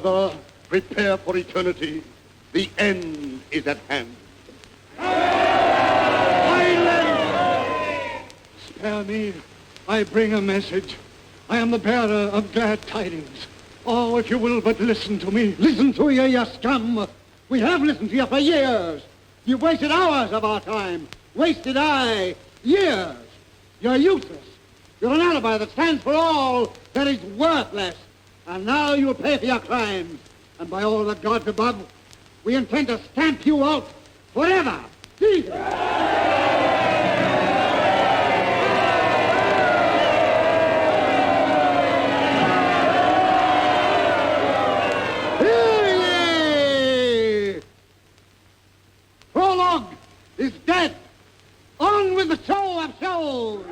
Brother, prepare for eternity. The end is at hand. Silence! Spare me. I bring a message. I am the bearer of glad tidings. Oh, if you will but listen to me. Listen to you scum. We have listened to you for years. You've wasted hours of our time. Wasted years. You're useless. You're an alibi that stands for all that is worthless. And now you'll pay for your crimes. And by all the gods above, we intend to stamp you out forever. Jesus! Hear ye! Prologue is dead. On with the show of shows!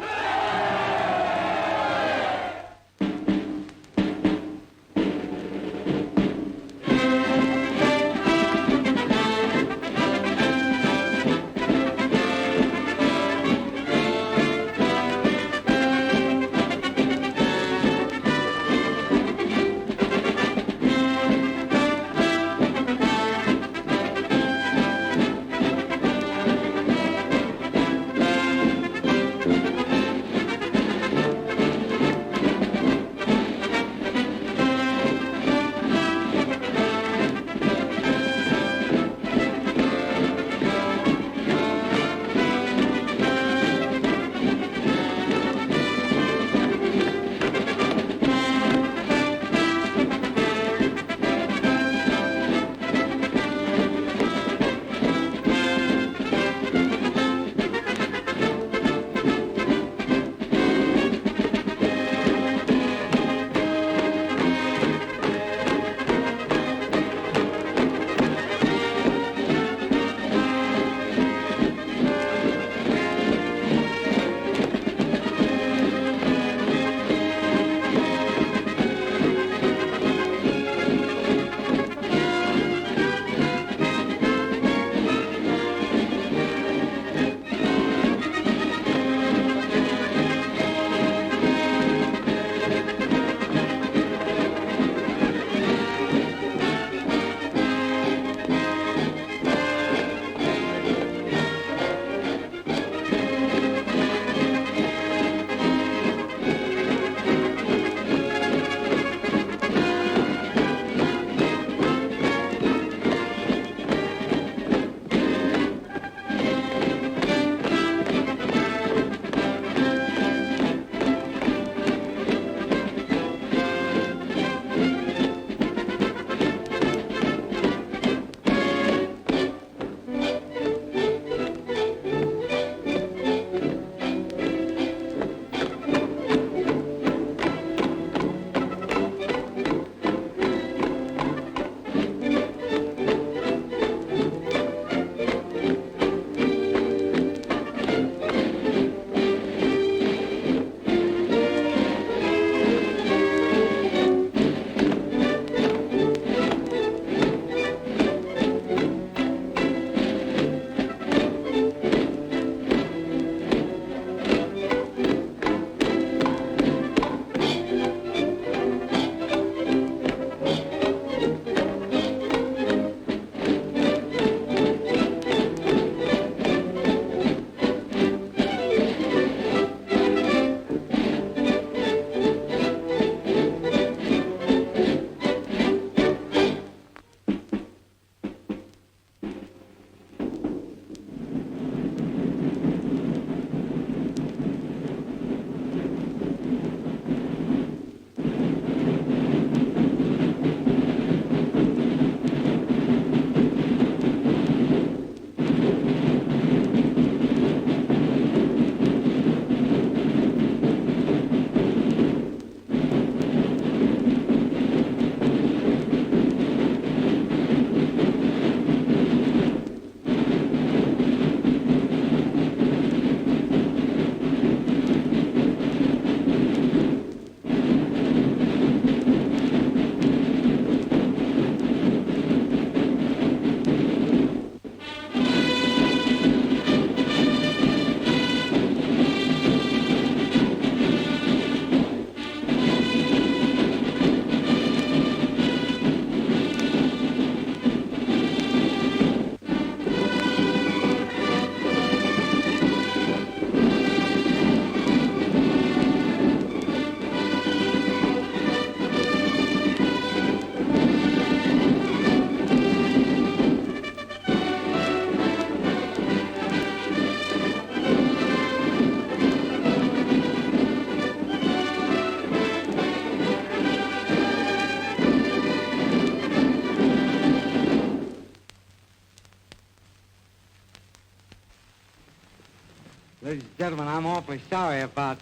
Ladies and gentlemen, I'm awfully sorry about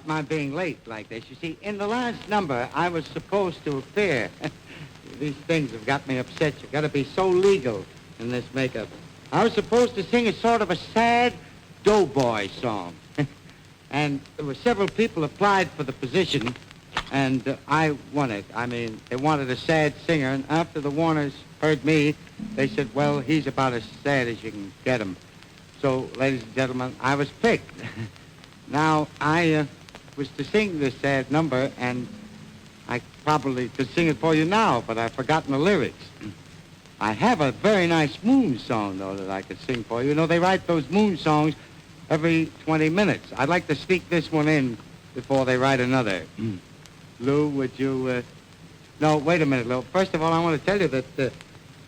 my being late like this. You see, in the last number, I was supposed to appear. These things have got me upset. You've got to be so legal in this makeup. I was supposed to sing a sort of a sad doughboy song. And there were several people applied for the position, and I won it. I mean, they wanted a sad singer, and after the Warners heard me, they said, well, he's about as sad as you can get him. So, ladies and gentlemen, I was picked. Now, I was to sing this sad number, and I probably could sing it for you now, but I've forgotten the lyrics. I have a very nice moon song, though, that I could sing for you. You know, they write those moon songs every 20 minutes. I'd like to sneak this one in before they write another. Lou, would you... No, wait a minute, Lou. First of all, I want to tell you that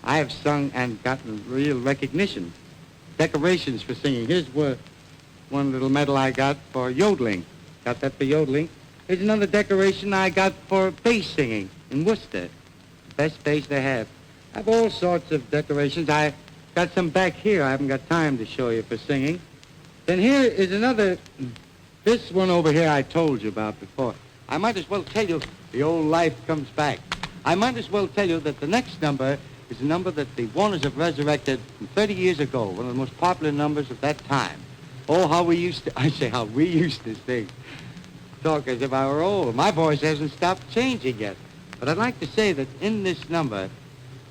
I have sung and gotten real recognition. Decorations for singing. Here's one little medal I got for yodeling. Got that for yodeling. Here's another decoration I got for bass singing in Worcester. Best bass they have. I have all sorts of decorations. I got some back here I haven't got time to show you for singing. Then here is another, this one over here I told you about before. I might as well tell you the old life comes back. I might as well tell you that the next number is a number that the Warners have resurrected from 30 years ago, one of the most popular numbers of that time. Oh, how we used to, I say how we used to sing. Talk as if I were old. My voice hasn't stopped changing yet. But I'd like to say that in this number,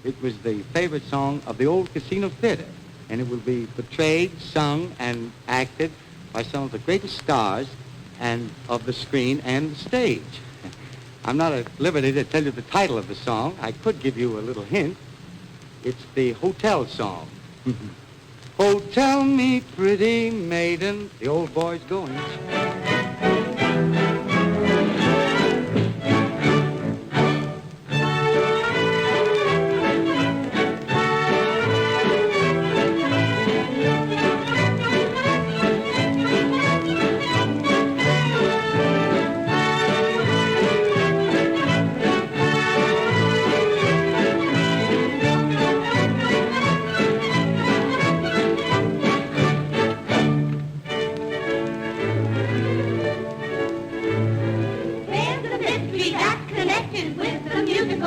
it was the favorite song of the old Casino Theater, and it will be portrayed, sung, and acted by some of the greatest stars and of the screen and the stage. I'm not at liberty to tell you the title of the song. I could give you a little hint. It's the hotel song. Oh, tell me, pretty maiden, the old boy's going.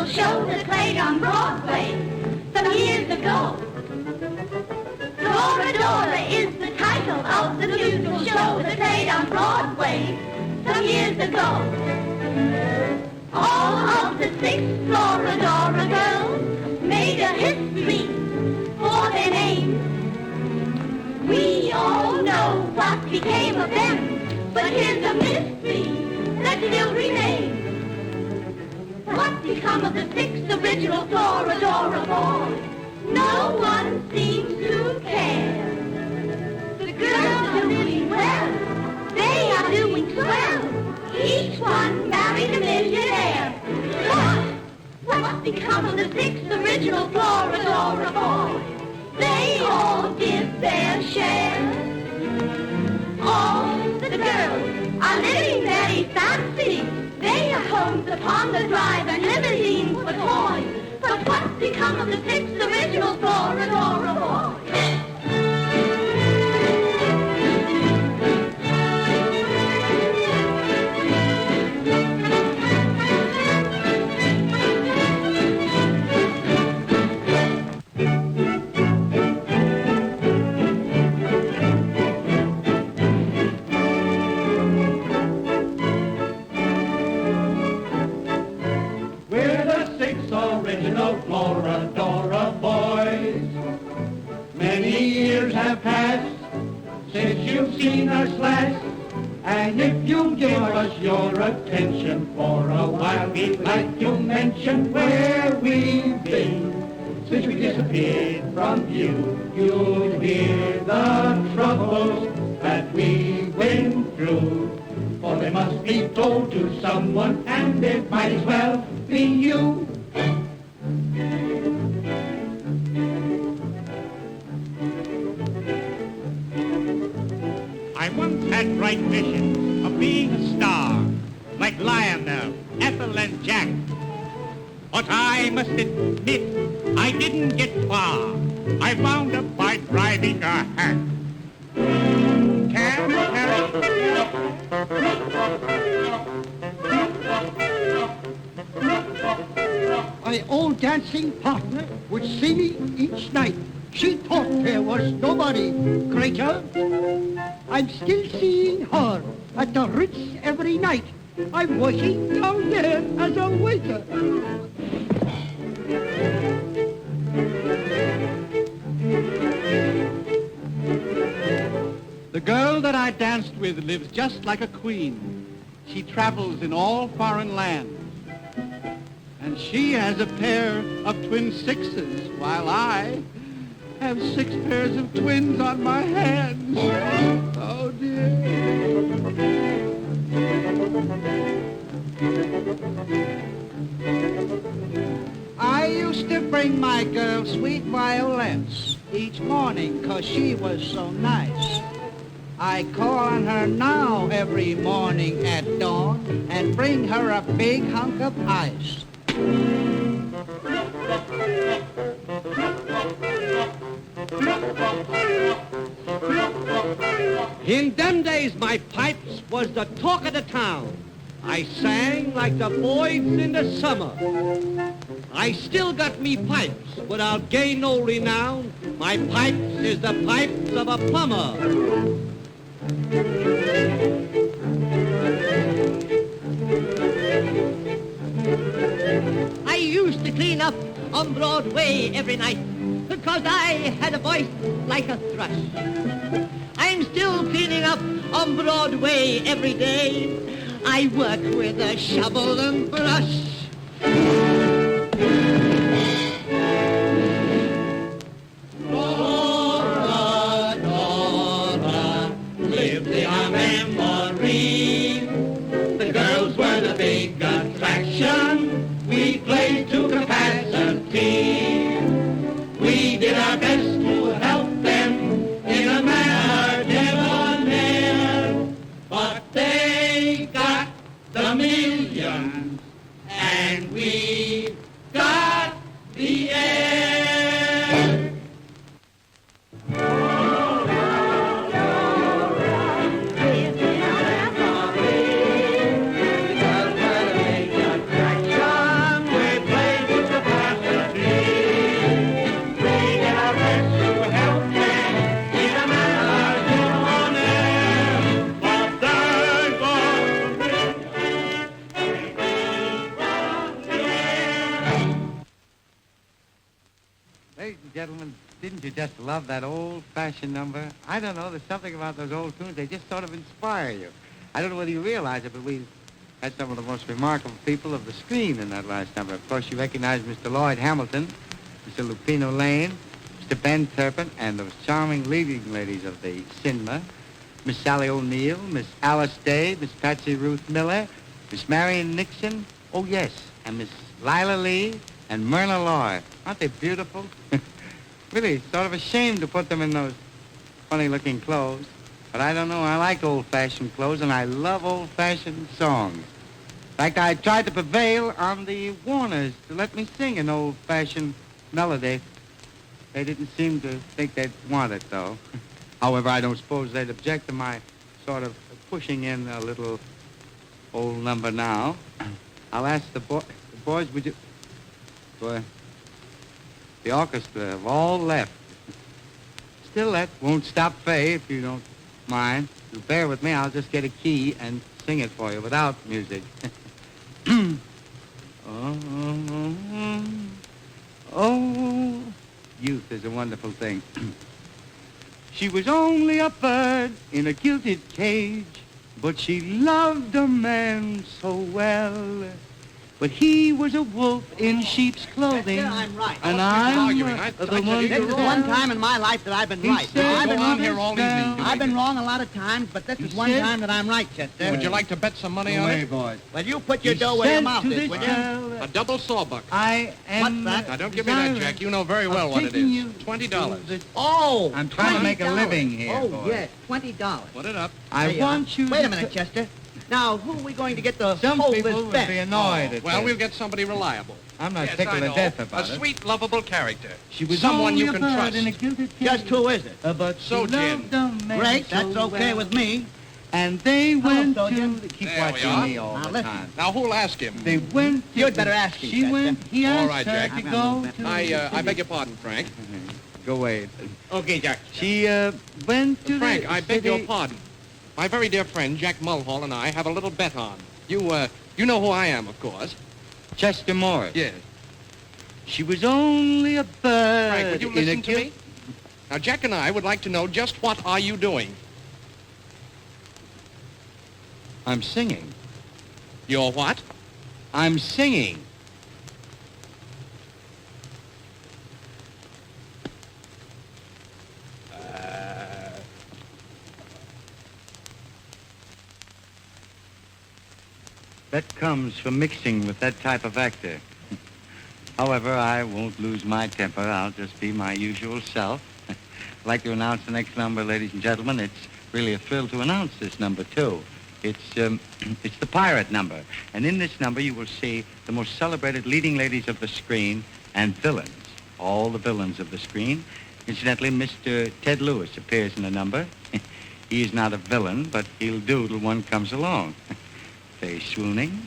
Show that played on Broadway some years ago. Floradora is the title of the musical show that played on Broadway some years ago. All of the 6 Floradora girls made a history for their names. We all know what became of them, but here's a mystery that still remains. What become of the 6 original Floradora boys? No one seems to care. The girls are doing well. They are doing swell. Each one married a millionaire. But what become of the 6 original Floradora boys? They all give their share. All the girls are living very fancy. They have homes upon the drive and limousines for toys. But what's become of the 6 original Floradora boys? Original Floradora boys. Many years have passed since you've seen us last, and if you give us your attention for a while, we'd like to mention where we've been since we disappeared from view. You'll hear the troubles that we've been through, for they must be told to someone, and it might as well be you. I once had bright visions of being a star, like Lionel, Ethel, and Jack. But I must admit, I didn't get far. I wound up by driving a hack. My old dancing partner would see me each night. She thought there was nobody greater. I'm still seeing her at the Ritz every night. I'm working down there as a waiter. The girl that I danced with lives just like a queen. She travels in all foreign lands. And she has a pair of twin sixes, while I have 6 pairs of twins on my hands. Oh, dear. I used to bring my girl sweet violets each morning 'cause she was so nice. I call on her now every morning at dawn and bring her a big hunk of ice. In them days, my pipes was the talk of the town. I sang like the boys in the summer. I still got me pipes without gain no renown. My pipes is the pipes of a plumber. I used to clean up on Broadway every night because I had a voice like a thrush. I'm still cleaning up on Broadway every day. I work with a shovel and brush. Dora, Dora, live our memory. The girls were the big attraction. We played to capacity. We did our best to help them in a manner debonair. But they got the millions, and we got the air. Ladies and gentlemen, didn't you just love that old-fashioned number? I don't know, there's something about those old tunes, they just sort of inspire you. I don't know whether you realize it, but we had some of the most remarkable people of the screen in that last number. Of course, you recognize Mr. Lloyd Hamilton, Mr. Lupino Lane, Mr. Ben Turpin, and those charming leading ladies of the cinema, Miss Sally O'Neill, Miss Alice Day, Miss Patsy Ruth Miller, Miss Marion Nixon, oh yes, and Miss Lila Lee, and Myrna Loy. Aren't they beautiful? Really, sort of a shame to put them in those funny-looking clothes. But I don't know, I like old-fashioned clothes, and I love old-fashioned songs. In fact, I tried to prevail on the Warners to let me sing an old-fashioned melody. They didn't seem to think they'd want it, though. However, I don't suppose they'd object to my sort of pushing in a little old number now. I'll ask the boys, would you... Boy, the orchestra have all left. Still, that won't stop Faye, if you don't mind. You bear with me, I'll just get a key and sing it for you without music. Oh, youth is a wonderful thing. She was only a bird in a gilded cage, but she loved a man so well. But he was a wolf in sheep's clothing. Yes, sir, I'm right. Oh, And I'm arguing. the one This is to one tell. time in my life that I've been He right. said, I've been "Go on wrong here all evening doing I've been wrong a lot of times, but this is one said- time that I'm right, Chester. Would you like to bet some money on it? boys. Well, you put your He dough where your said mouth to is, this will you? girl, A double sawbuck. I am... What's that? Now, don't give me that, Jack. You know very well what it taking is. you $20. to the- Oh, I'm trying to make a $20. living here, Oh, boy. yes, $20. Put it up. I There you are. want you Wait to... a minute, Chester. Now, who are we going to get to Some hold people this would bet? be annoyed at Well, this. we'll get somebody reliable. I'm not Yes, tickled I to know. death about A it. sweet, lovable character. She was someone only you a can bird trust. in a gilded cage. Just who is it? But So, she Jim. loved a man Great, so that's okay well. with me. And they went soldier. to... Keep There we watching are. me all Now the listen. time. Now, who'll ask him? They went... You'd better ask him, She Chester. went... He All asked right, her Jack. to go to... I beg your pardon, Frank. Go away. Okay, Jack. She went to Frank, the I beg city- your pardon. My very dear friend, Jack Mulhall, and I have a little bet on. You know who I am, of course. Chester Morris. Yes. She was only a bird. Frank, would you in a listen to gilt- me? Now, Jack and I would like to know just what are you doing? I'm singing. You're what? I'm singing. That comes from mixing with that type of actor. However, I won't lose my temper. I'll just be my usual self. I'd like to announce the next number, ladies and gentlemen. It's really a thrill to announce this number, too. It's the pirate number. And in this number, you will see the most celebrated leading ladies of the screen and villains. All the villains of the screen. Incidentally, Mr. Ted Lewis appears in the number. He is not a villain, but he'll do till one comes along. Very swooning.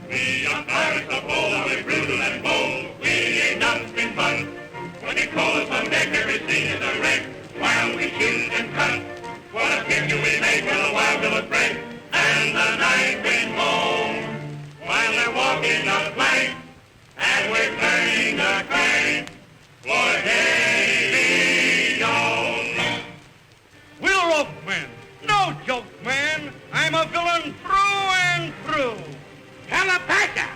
We are pirates of old, we're brutal and bold. We ain't nothing but. When they call us on deck, every scene is a wreck. While we shoot and cut, what a picture we make with a wild bill of break. And the night wind moans while they're walking the plank, and we're turning the crank for Davy Jones. We're rope men. No joke, man. I'm a villain through and through. Calapacha!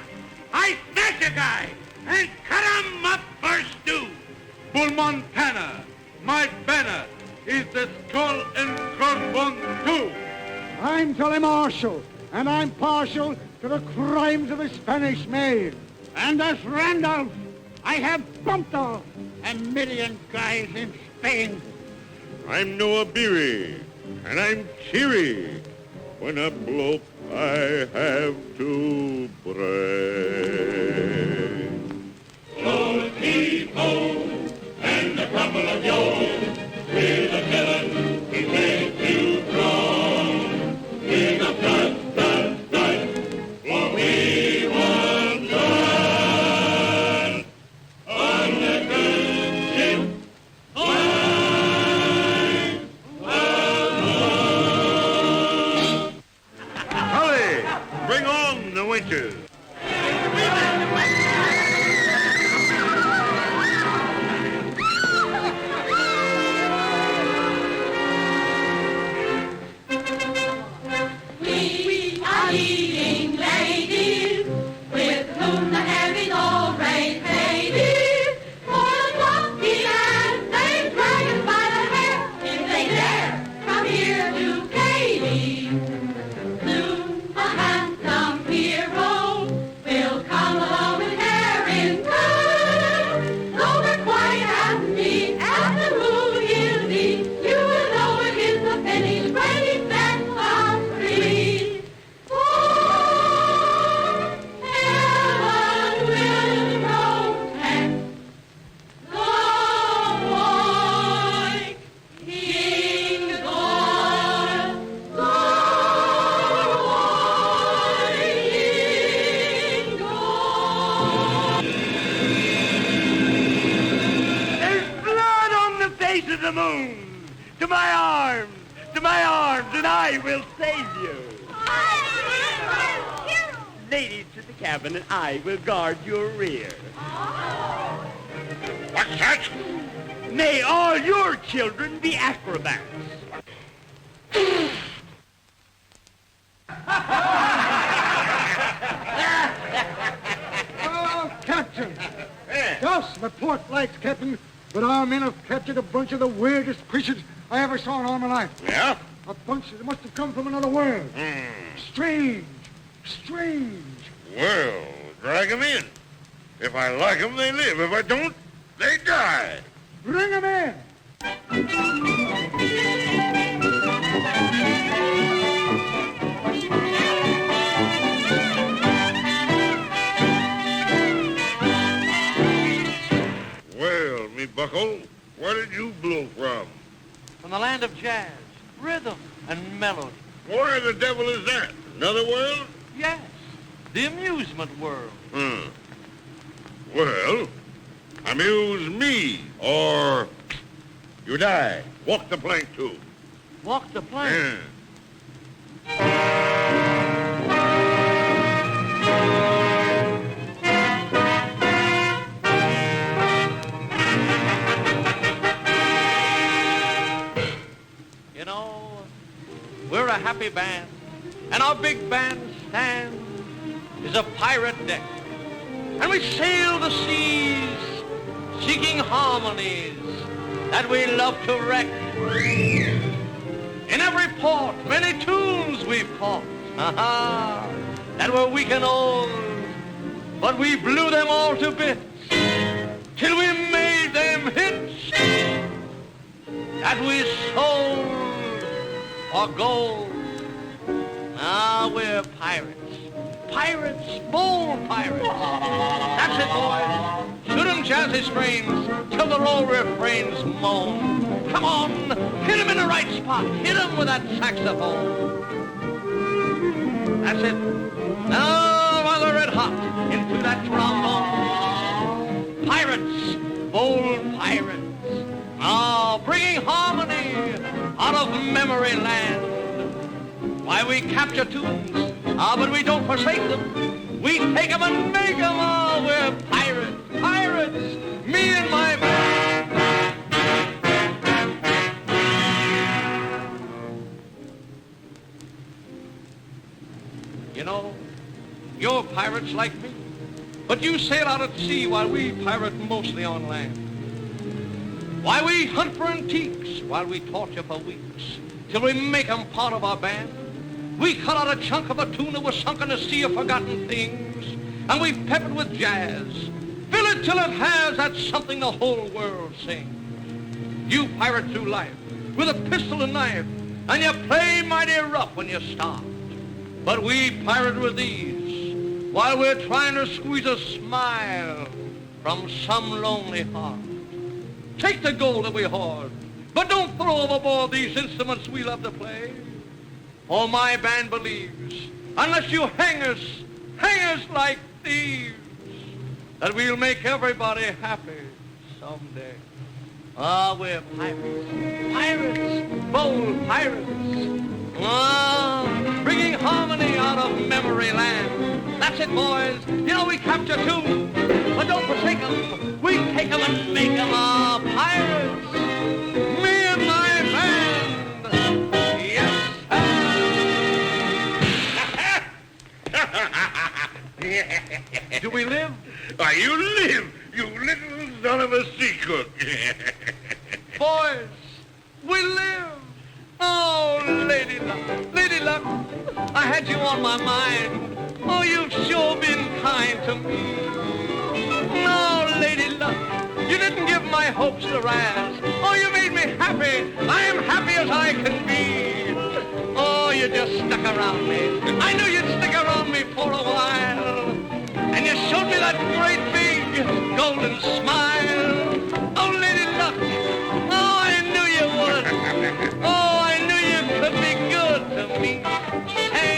I snatch a guy and cut him up for stew. Bull Montana, my banner is the skull and crossbones too. I'm Tully Marshall, and I'm partial to the crimes of the Spanish maid. And as Randolph, I have bumped off a million guys in Spain. I'm Noah Beery, and I'm cheery when a bloke I have to break. So keep-ho, and the crumble of yo, with a villain who makes you groan. With a thud, thud, thud, for we want done on the good ship. Holly, bring on the winches. We are leading ladies, with whom the heavy's always ladies. For the lucky and they drag us by the hair, if they dare, from here to Katy. Soon a handsome hero will come along with hair in tow. Though they're quiet and neat, and the mood he'll be, you will know it is the finish when he sets us free. For heaven will protect the boy, King Doyle, the boy, King Doyle. There's blood on the face of the moon. To my arms, and I will save you. Ladies to the cabin, and I will guard your rear. What's that? May all your children be acrobats. Oh, Captain! Yes, my port lights, Captain, but our men have captured a bunch of the weirdest creatures I ever saw in all my life. Yeah? A bunch that must have come from another world. Strange. Well, drag 'em in. If I like 'em, they live. If I don't, they die. Bring 'em in. Well, me bucko, Where did you blow from? From the land of jazz, rhythm, and melody. Where the devil is that? Another world? Yes, the amusement world. Well, amuse me, or you die. Walk the plank, too. Walk the plank? You know, we're a happy band, and our big bandstand is a pirate deck. And we sail the seas, seeking harmonies that we love to wreck. In every port, many tunes we've caught, that were weak and old, but we blew them all to bits, till we made them hits, that we sold for gold. We're pirates. Pirates, bold pirates. That's it, boys. Shoot 'em jazzy strains till the low refrains moan. Come on, hit 'em in the right spot. Hit 'em with that saxophone. That's it. Now while they're red hot into that trombone. Pirates, bold pirates. Bringing harmony out of memory land. Why, we capture tunes. But we don't forsake them. We take them and make them. We're pirates, pirates, me and my band. You know, you're pirates like me, but you sail out at sea while we pirate mostly on land. Why, we hunt for antiques while we torture for weeks, till we make them part of our band. We cut out a chunk of a tune that was sunk in a sea of forgotten things, and we pep it with jazz. Fill it till it has that something the whole world sings. You pirate through life with a pistol and knife, and you play mighty rough when you start. But we pirate with ease, while we're trying to squeeze a smile from some lonely heart. Take the gold that we hoard, but don't throw overboard these instruments we love to play. For my band believes, unless you hang us like thieves, that we'll make everybody happy someday. We're pirates, pirates, bold pirates. Bringing harmony out of memory land. That's it, boys. You know, we capture tunes, but don't forsake them. We take them and make them our pirates. Me and my band. Yes. Do we live? Why, you live, you little son of a sea cook. Boys, we live. Oh, Lady Luck, I had you on my mind. Oh, you've sure been kind to me. No, Lady Luck, you didn't give my hopes the rise. Oh, you made me happy. I am happy as I can be. Oh, you just stuck around me. I knew you'd stick around me for a while. And you showed me that great big golden smile. Oh, Lady Luck, oh, I knew you would. Oh, I knew you could be good to me. Hey,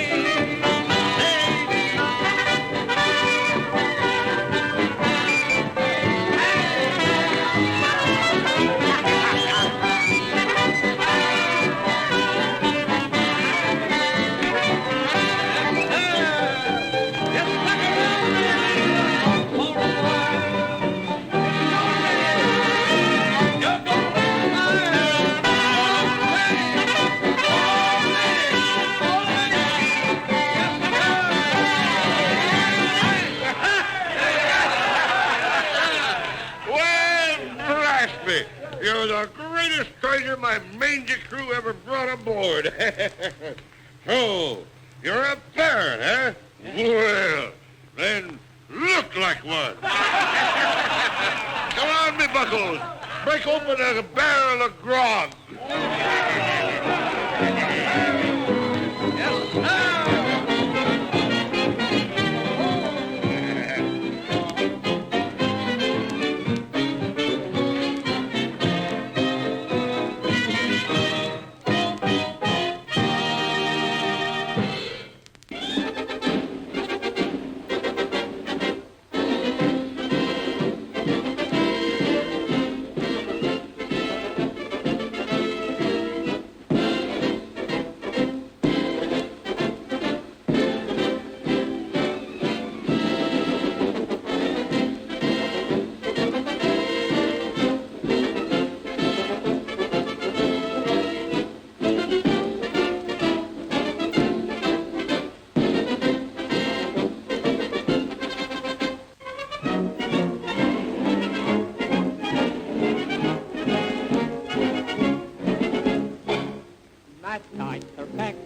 You're the greatest treasure my mangy crew ever brought aboard. Oh, you're a parrot, huh? Well, then look like one. Come on, me buckles. Break open a barrel of grog. yes, sir.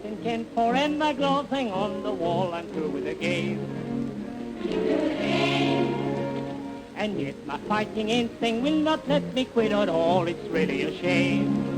tin can pour and my gloves hang on the wall. I'm through with the game. And yet my fighting instinct will not let me quit at all. It's really a shame.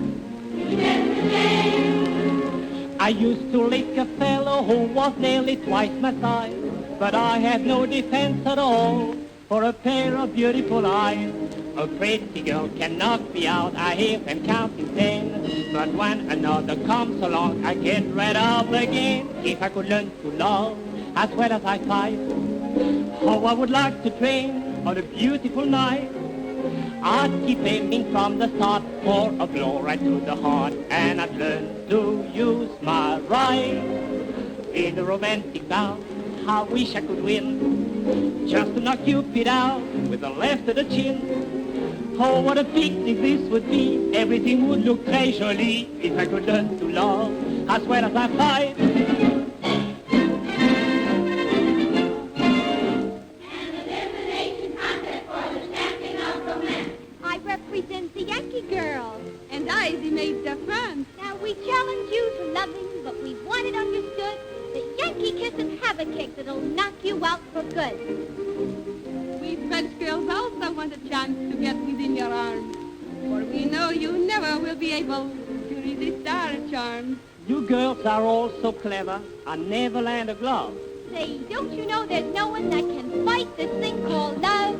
I used to lick a fellow who was nearly twice my size, but I had no defense at all for a pair of beautiful eyes. A pretty girl can knock me out, I hear them counting 10. But when another comes along, I get right up again. If I could learn to love as well as I fight, how I would like to train on a beautiful night. I'd keep aiming from the start for a blow right to the heart, and I'd learn to use my right in a romantic bout. I wish I could win, just to knock Cupid out with the left of the chin. Oh, what a picnic this would be. Everything would look leisurely if I could learn to love as well as I fight. And the destination contest for the champion of romance. I represent the Yankee girls. And I the maid de France. Now we challenge you to loving, but we want it understood that Yankee kisses have a kick that'll knock you out for good. We French girls also want a chance to get within your arms, for we know you never will be able to resist our charms. You girls are all so clever, I never land a glove. Say, don't you know there's no one that can fight this thing called love?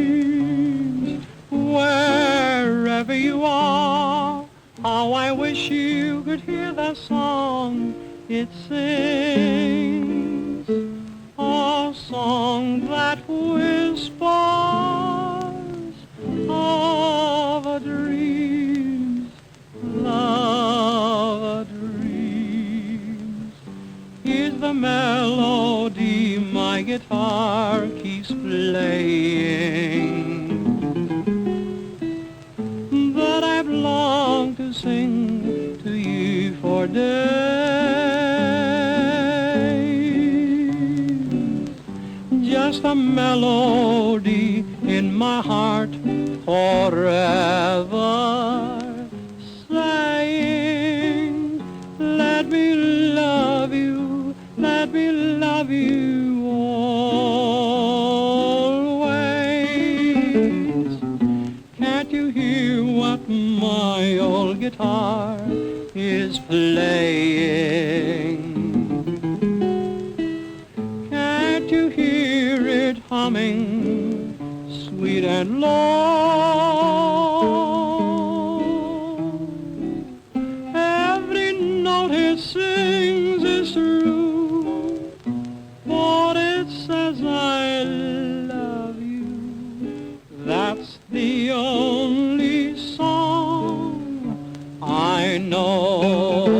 How I wish you could hear the song it sings, a song that whispers of a dreams, love dreams. Here's the melody my guitar keeps playing, that I've longed to sing to you for days. Just a melody in my heart forever, saying, let me love you, let me love you always. Can't you hear what my old guitar is playing? Can't you hear it humming sweet and low? Every note it sings is true, what it says I love you. That's the only song I know.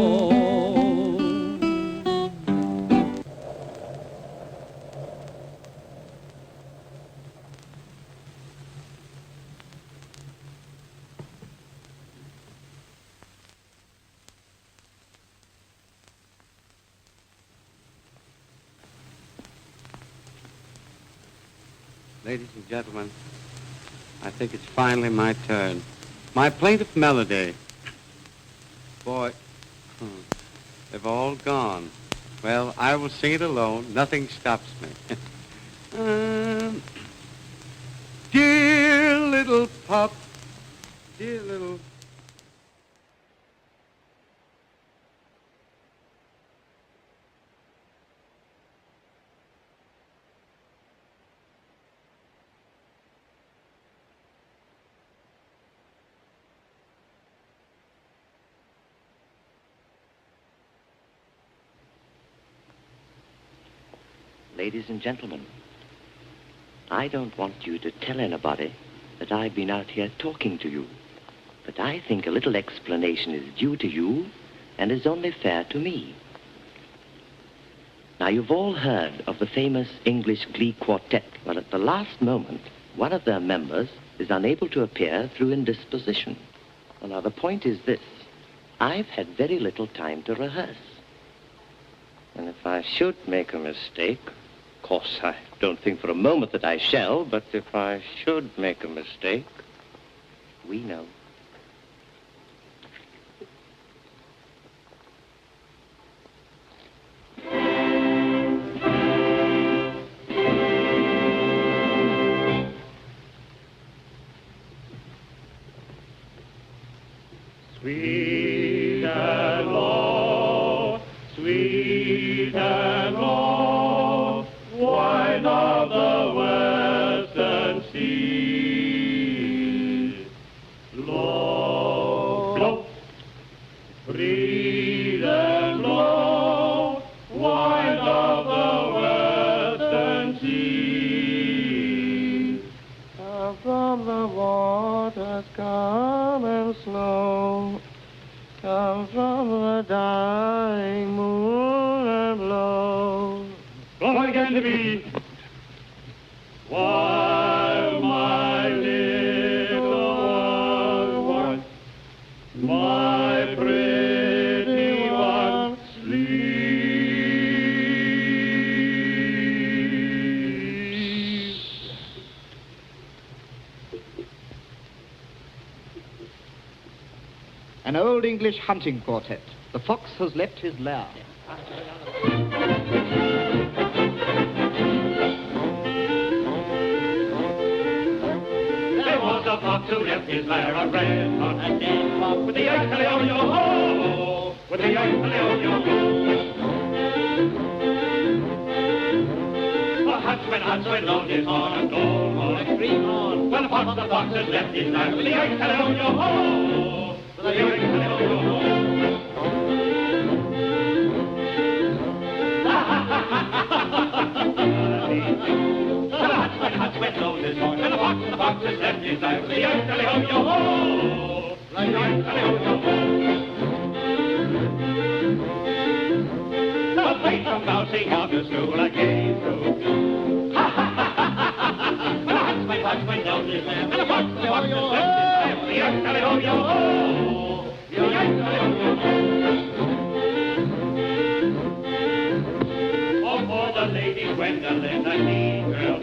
Ladies and gentlemen, I think it's finally my turn. My plaintive melody. Boy, they've all gone. Well, I will sing it alone. Nothing stops me. Dear little pup, dear little... Ladies and gentlemen, I don't want you to tell anybody that I've been out here talking to you, but I think a little explanation is due to you and is only fair to me. Now, you've all heard of the famous English Glee Quartet. Well, at the last moment, one of their members is unable to appear through indisposition. Well, now, the point is this. I've had very little time to rehearse. And if I should make a mistake, of course, I don't think for a moment that I shall, but if I should make a mistake, we know. Sweet and low, sweet and low, wine of the western sea. Blow, blow, breathe and blow, wine of the western sea. Come from the waters, come and slow, come from the dying moon and blow. Blow again to me. While my little one, my pretty one, sleeps. An old English hunting quartet. The fox has left his lair. There was a fox who left his lair, a red fox, a dead fox, with the yo-yo-ho, with the yo-yo-ho. The huntsman loaded his horn, a gold horn, a green horn. Well, the fox has left his lair, with the yo-yo-ho. And the fox has left his life. The yoink-tally-ho-yo-ho. The yoink-tally-ho-yo-ho. The face from bouncing out the stool I came through. Ha ha ha ha ha ha. When the huntsman knows his lamb. And the fox has left his life. The yoink-tally-ho-yo-ho. The yoink-tally-ho-yo-ho. Oh, for the lady Gwendolyn, a neat girl.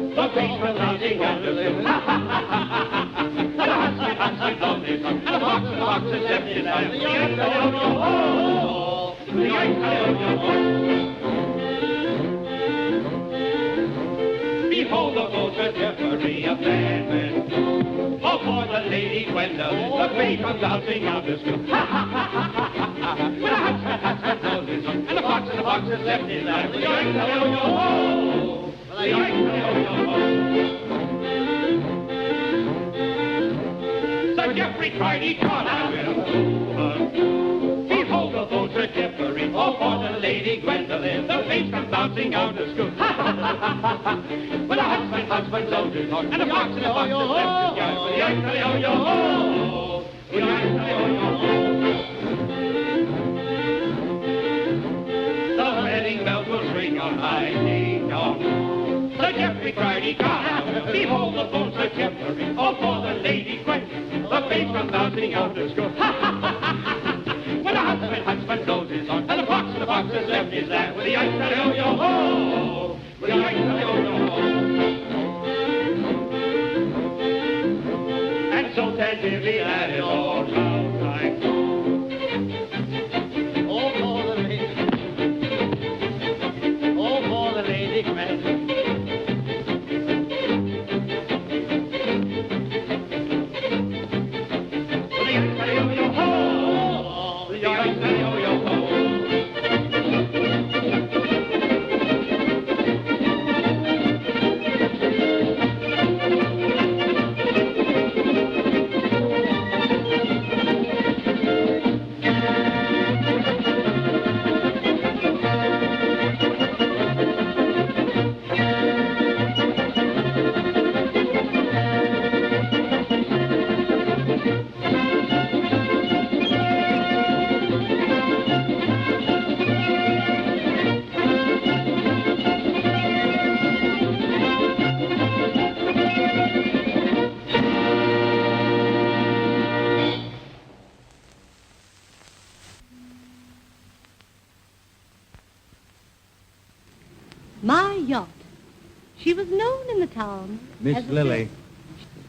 The face from bouncing out the stool. Ha ha ha ha ha. And the huntsman knows his lamb. And the fox has left his life. The yoink-tally-ho-yo-ho. Behold the vulture Jeffrey of Batman. Oh, for the lady Gwendolyn, the face from bouncing out the stool. Ha ha ha ha ha ha. When the huntsman knows his lamb. And the fox has left his life. The yoink-tally-ho-yo-ho. The yoink-tally-ho-yo-ho. Sir Geoffrey cried, he caught I will. Behold the vulture Jeffrey, oh, for the lady Gwendolyn, the face from bouncing out the school. Ha ha ha ha ha. When the huntsman loads his horse, and the fox has left his yard. The yoink-tally-ho-yo-ho. The yoink-tally-ho-yo-ho. The wedding bells will ring on high ding-dong. Sir Geoffrey cried, he cried, behold the vulture Jeffrey, oh, for the lady Gwendolyn, the face from bouncing out the school. Ha ha ha ha ha. When the huntsman blows his horn, and the fox has left his land. With the yoink-tally-ho-yo-ho. With the yoink-tally-ho-yo-ho. And so tentatively that is all time. Oh, for the lady. Oh, for the lady Gwendolyn. With the yoink-tally-ho-yo-ho. My yacht. She was known in the town. Miss Lily,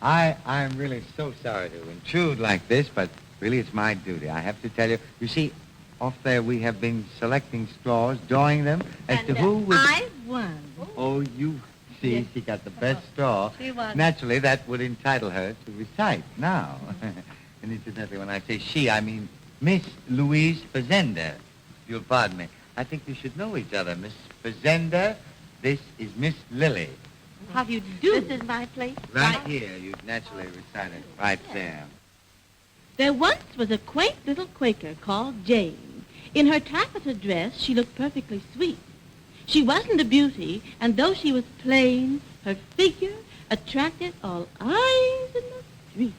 I'm really so sorry to intrude like this, but really it's my duty. I have to tell you. You see, off there we have been selecting straws, drawing them as to who would... I won. Oh, you see, Yes. she got the best straw. She won. Naturally, that would entitle her to recite now. And incidentally, when I say she, I mean Miss Louise Fazenda. You'll pardon me. I think you should know each other. Miss Fazenda, this is Miss Lily. How do you do? This is my place. Right here, you'd naturally recite it right there. There once was a quaint little Quaker called Jane. In her taffeta dress, she looked perfectly sweet. She wasn't a beauty, and though she was plain, her figure attracted all eyes in the street.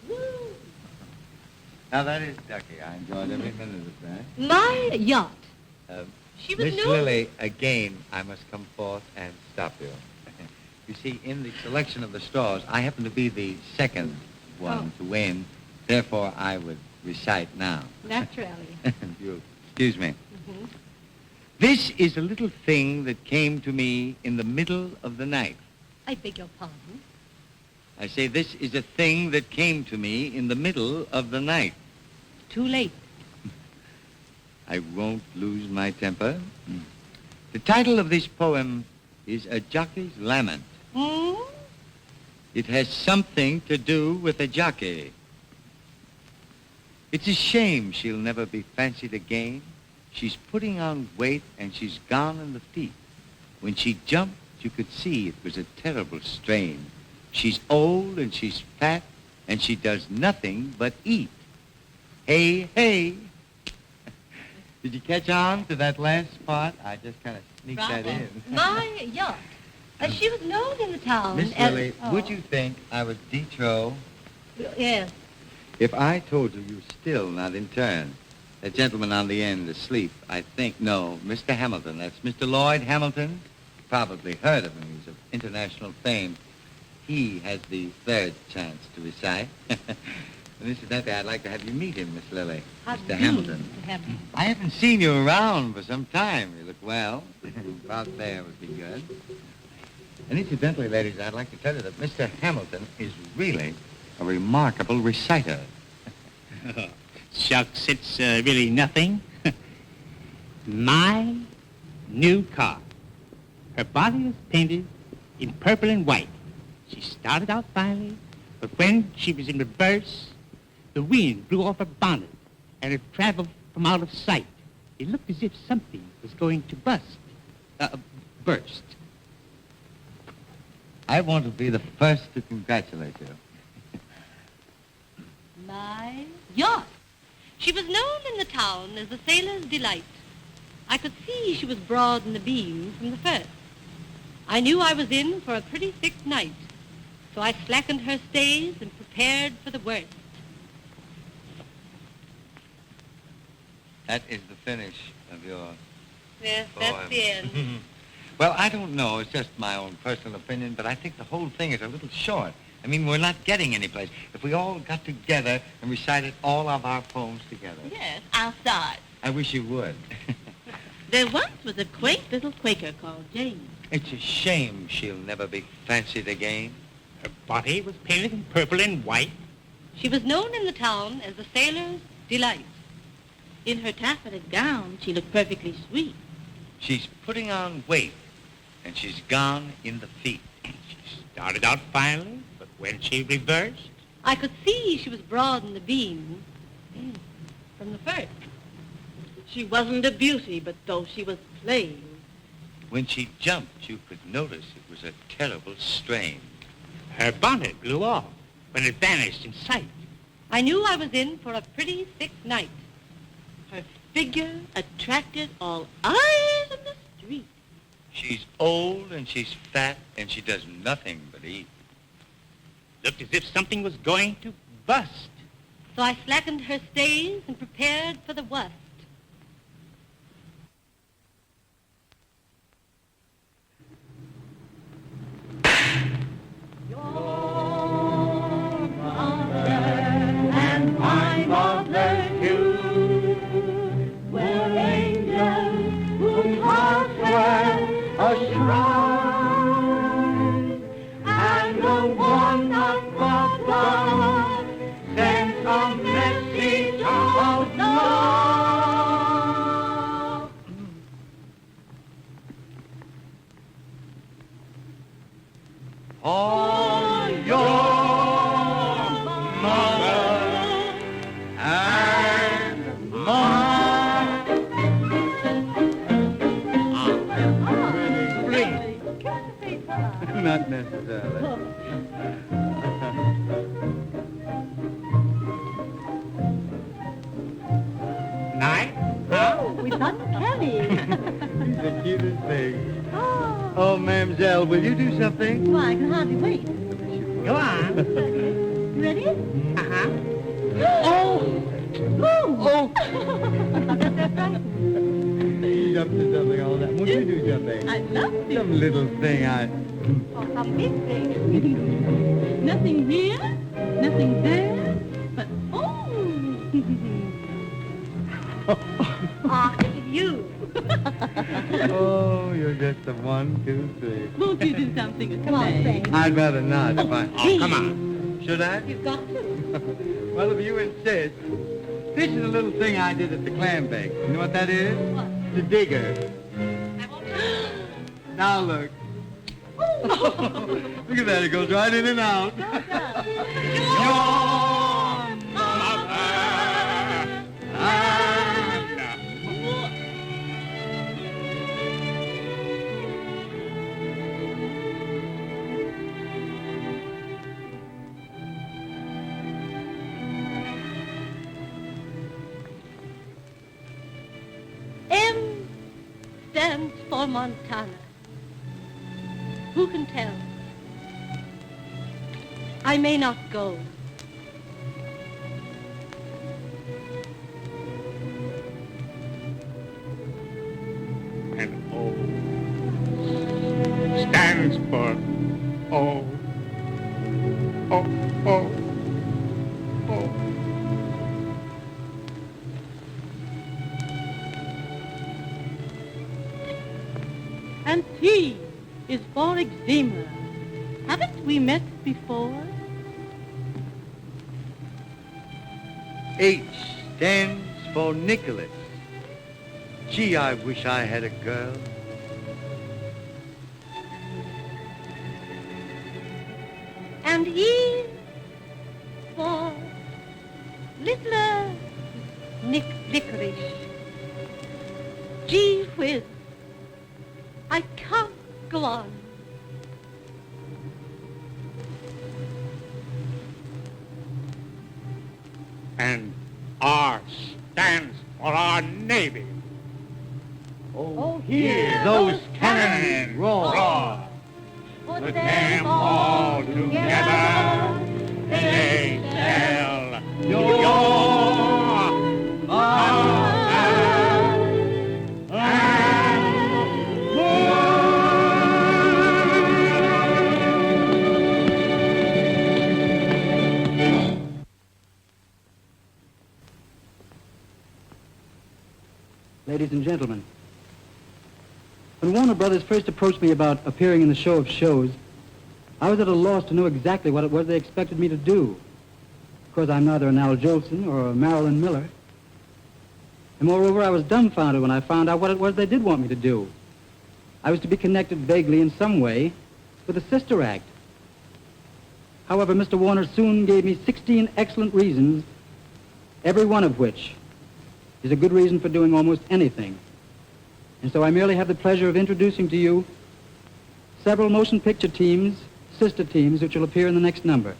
Woo. Now, that is Ducky. I enjoyed every minute of that. My yacht. She was Miss new. Lily, again, I must come forth and stop you. You see, in the selection of the straws, I happen to be the second one to win. Therefore, I would recite now. Naturally. You'll excuse me. Mm-hmm. This is a little thing that came to me in the middle of the night. I beg your pardon. I say this is a thing that came to me in the middle of the night. Too late. I won't lose my temper. The title of this poem is A Jockey's Lament. Hmm? It has something to do with a jockey. It's a shame she'll never be fancied again. She's putting on weight and she's gone in the feet. When she jumped, you could see it was a terrible strain. She's old and she's fat and she does nothing but eat. Hey, hey. Did you catch on to that last part? I just kind of sneaked that in. My yacht. She was known in the town Miss as... Lily, would you think I was de trop? Yes. If I told you you're still not in turn, that gentleman on the end asleep, I think, no, Mr. Hamilton, that's Mr. Lloyd Hamilton. Probably heard of him. He's of international fame. He has the third chance to recite. And incidentally, I'd like to have you meet him, Miss Lily. Mr. Hamilton. I haven't seen you around for some time. You look well. About there would be good. And incidentally, ladies, I'd like to tell you that Mr. Hamilton is really a remarkable reciter. Shucks, it's really nothing. My new car. Her body was painted in purple and white. She started out finely, but when she was in reverse, the wind blew off her bonnet, and it traveled from out of sight. It looked as if something was going to burst. I want to be the first to congratulate you. My yacht. She was known in the town as the sailor's delight. I could see she was broad in the beam from the first. I knew I was in for a pretty thick night, so I slackened her stays and prepared for the worst. That is the finish of your Yes, poem. that's the end. Well, I don't know. It's just my own personal opinion, but I think the whole thing is a little short. I mean, we're not getting anyplace. If we all got together and recited all of our poems together. Yes, I'll start. I wish you would. There once was a quaint little Quaker called Jane. It's a shame she'll never be fancied again. Her body was painted in purple and white. She was known in the town as the sailor's delight. In her taffeta gown, she looked perfectly sweet. She's putting on weight, and she's gone in the feet. She started out finely, but when she reversed... I could see she was broad in the beam from the first. She wasn't a beauty, but though she was plain. When she jumped, you could notice it was a terrible strain. Her bonnet blew off when it vanished in sight. I knew I was in for a pretty thick night. Her figure attracted all eyes in the street. She's old and she's fat and she does nothing but eat. Looked as if something was going to bust. So I slackened her stays and prepared for the worst. And my mother too were angels whose hearts were a shrine, and the one above God sent a message of love. Oh, your not necessarily. Night? Oh, we got Kelly. He's the cutest thing. Oh, mademoiselle, will you do something? Why, I can hardly wait. Go on. You ready? Uh-huh. Oh! Oh! Jump to something, all that. Won't you do something? I love it. Some little thing Oh, how big thing. Nothing here, nothing there, but oh! Ah, it's you. Oh, you're just a 1, 2, 3. Won't you do something at Come on, play? sing. I'd rather not if I... Oh, come on. Should I? You've got to. Well, if you insist. This is a little thing I did at the clam bake. You know what that is? What? The digger. I won't. Now look. Look at that. It goes right in and out. M stands for Montana. Who can tell? I may not go. And O stands for O. O, O, O. And T is for eczema. Haven't we met before? H stands for Nicholas. Gee, I wish I had a girl. And E for little licorice. Gee whiz, I can't go on. And R stands for our Navy. Oh, Hear those cannons roar. Put them all together. They shall your mother and more. Ladies and gentlemen, when Warner Brothers first approached me about appearing in the Show of Shows, I was at a loss to know exactly what it was they expected me to do. Of course, I'm neither an Al Jolson or a Marilyn Miller. And moreover, I was dumbfounded when I found out what it was they did want me to do. I was to be connected vaguely in some way with a sister act. However, Mr. Warner soon gave me 16 excellent reasons, every one of which is a good reason for doing almost anything. And so I merely have the pleasure of introducing to you several motion picture teams, sister teams, which will appear in the next number.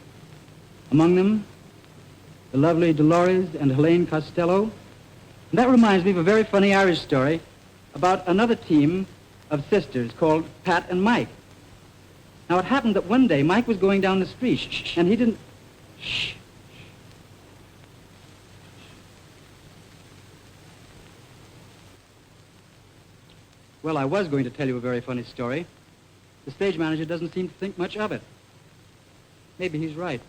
Among them, the lovely Dolores and Helene Costello. And that reminds me of a very funny Irish story about another team of sisters called Pat and Mike. Now, it happened that one day Mike was going down the street, and he didn't... Shh. Well, I was going to tell you a very funny story. The stage manager doesn't seem to think much of it. Maybe he's right.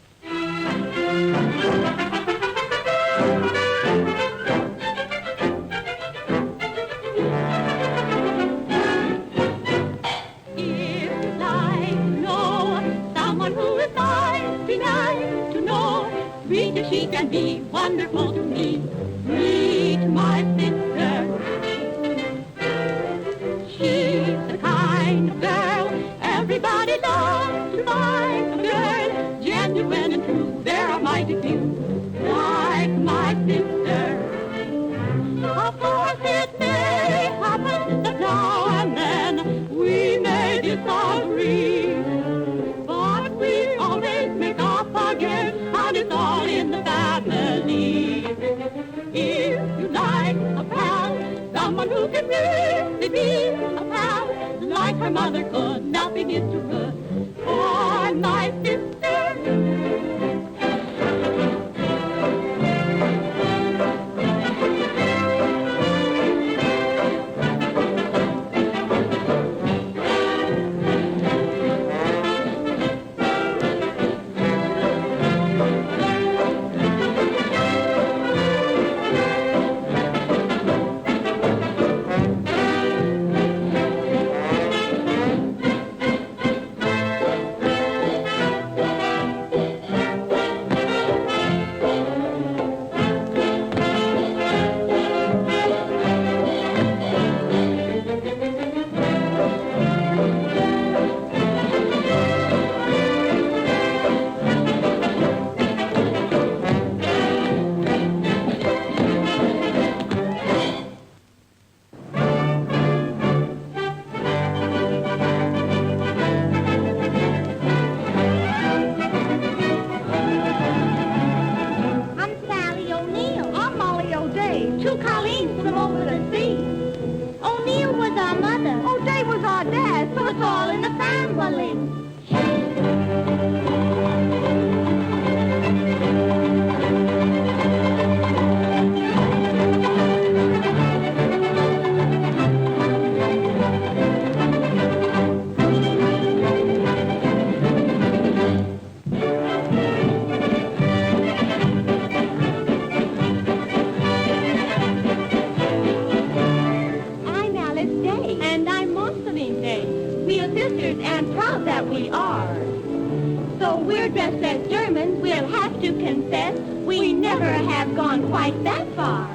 If I know someone who is nice, be nice to know. Sweet as she can be, wonderful to me. Meet my sister. She's the kind of girl everybody loves to find. A girl genuine and true. There are mighty few like my sister. Of course it may happen that now and then we may disagree, but we always make up again, and it's all in the family. If you like a pal, someone who can really be a pal, like her mother could not be near too good for my sister. Two Colleens from over the sea. us all in the family. And proud that we are. So we're dressed as Germans, we'll have to confess we never have gone quite that far.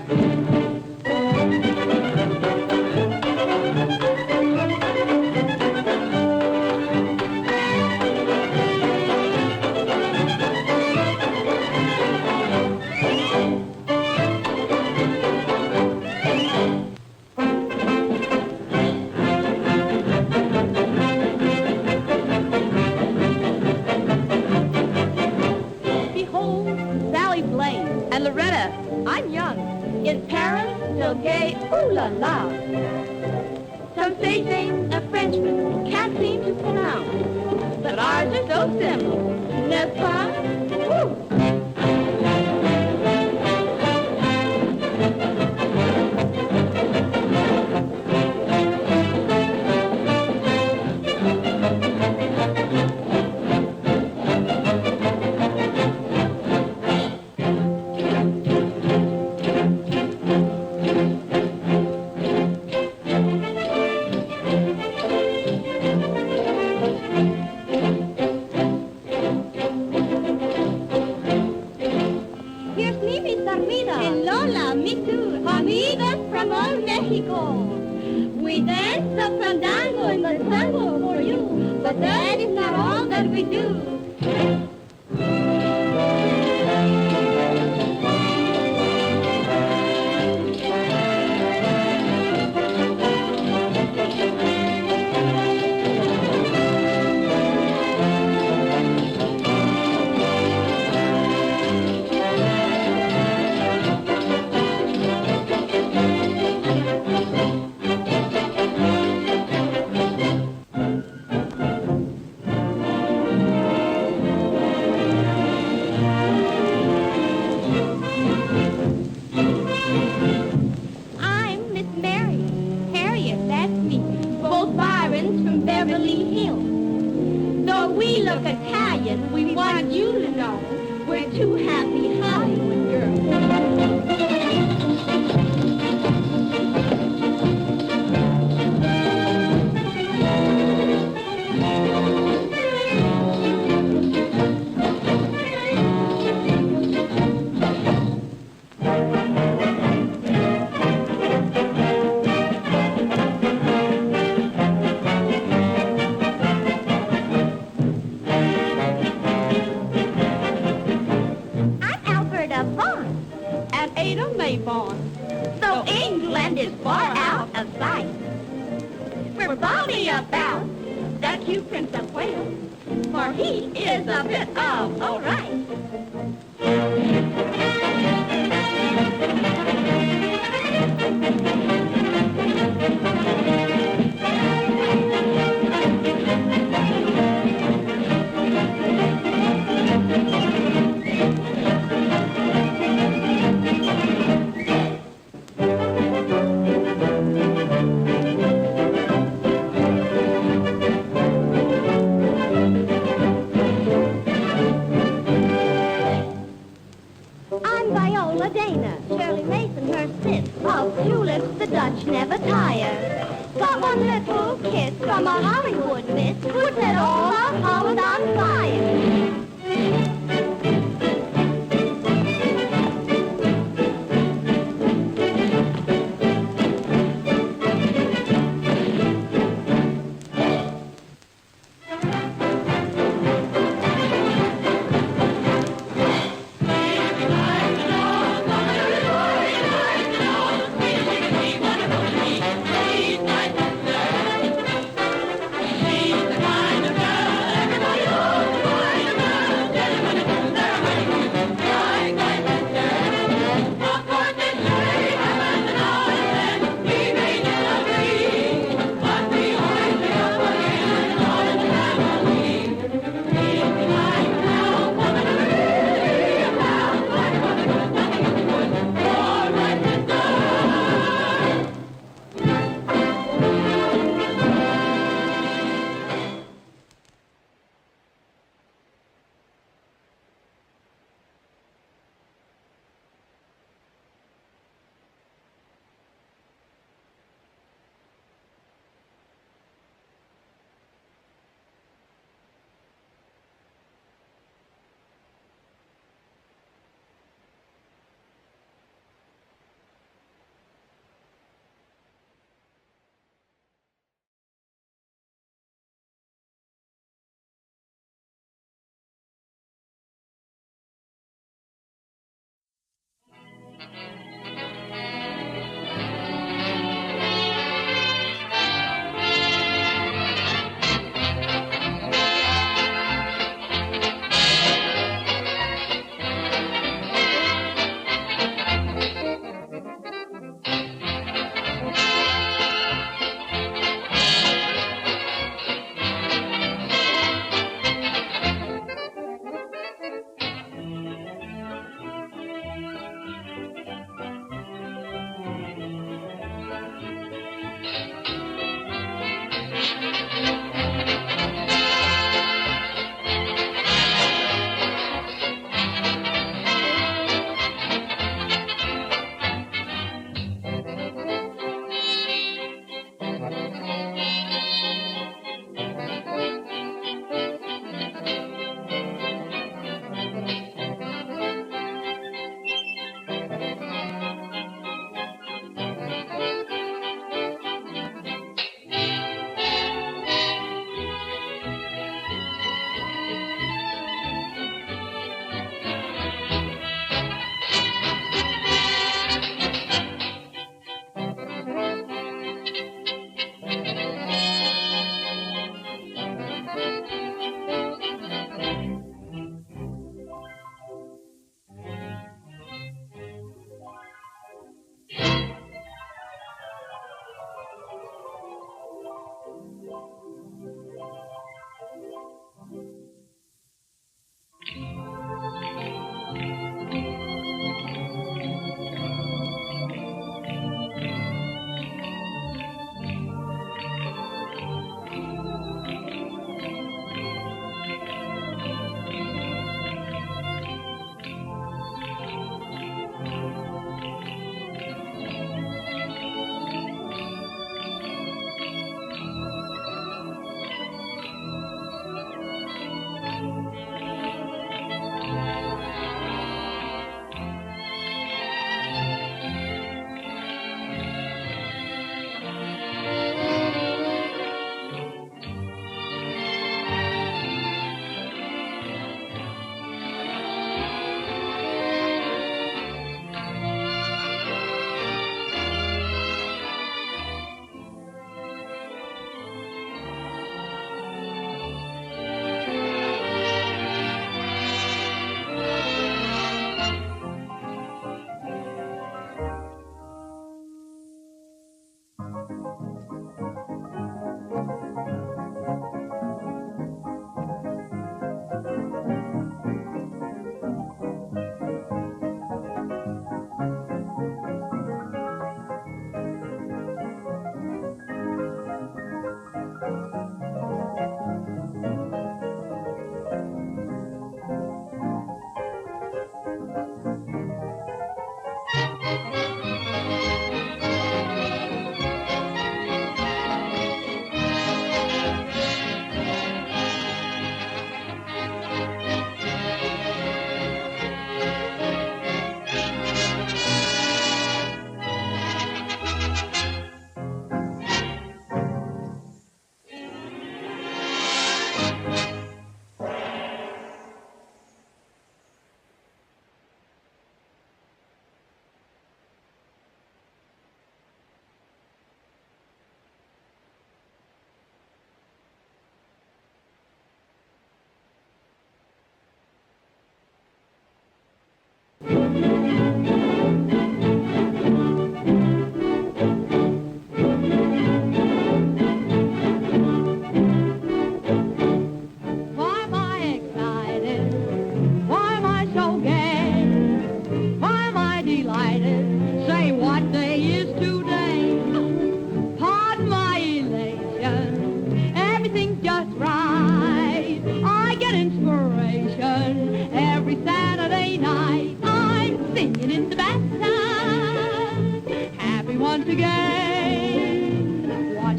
In Paris, they'll gay, ooh la la. Some say things a Frenchman can't seem to pronounce, but ours are so simple, n'est-ce pas? Woo! We dance the fandango and the tango for you, but that is not all that we do.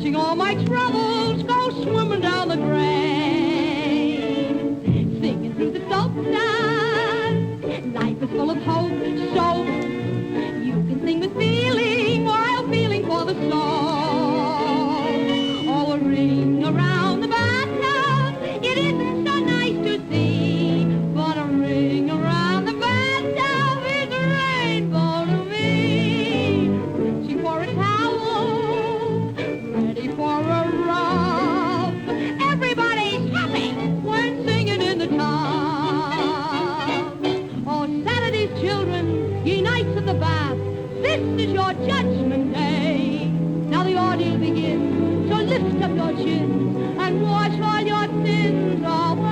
Watching all my troubles go swimming down the drain. Singing through the soap dust. Life is full of hope, so you can sing with feeling while feeling for the soul. Oh, a ring around the bathtub, it isn't so nice to see, but a ring around the bathtub is a rainbow to me. Reaching for a towel, ready for a rub. Everybody's happy when singing in the tub. Oh, Saturday's children, ye knights of the bath, this is your judgment day. Now the ordeal begins, so lift up your chins and wash all your sins away.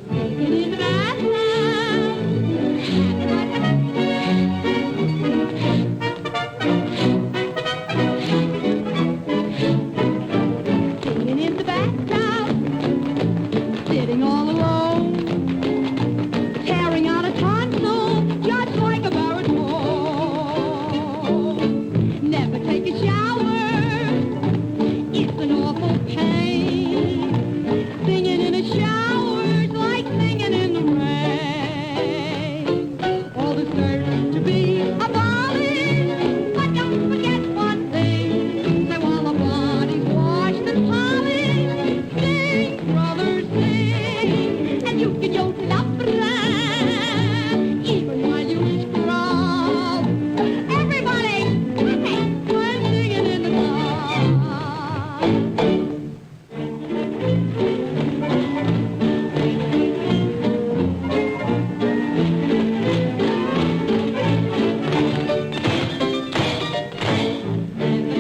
Singing in the bathtub. Singing in the bathtub, sitting all alone, tearing out a tonsil just like a baritone. Never take a shower, it's an awful pain. Singing in a shower's like singing in the rain. All this urge to be abolished, but don't forget one thing. Say while the body's washed and polished, sing, brothers, sing, and you can yodel up even while you scrub. Everybody's happy when singing in the club.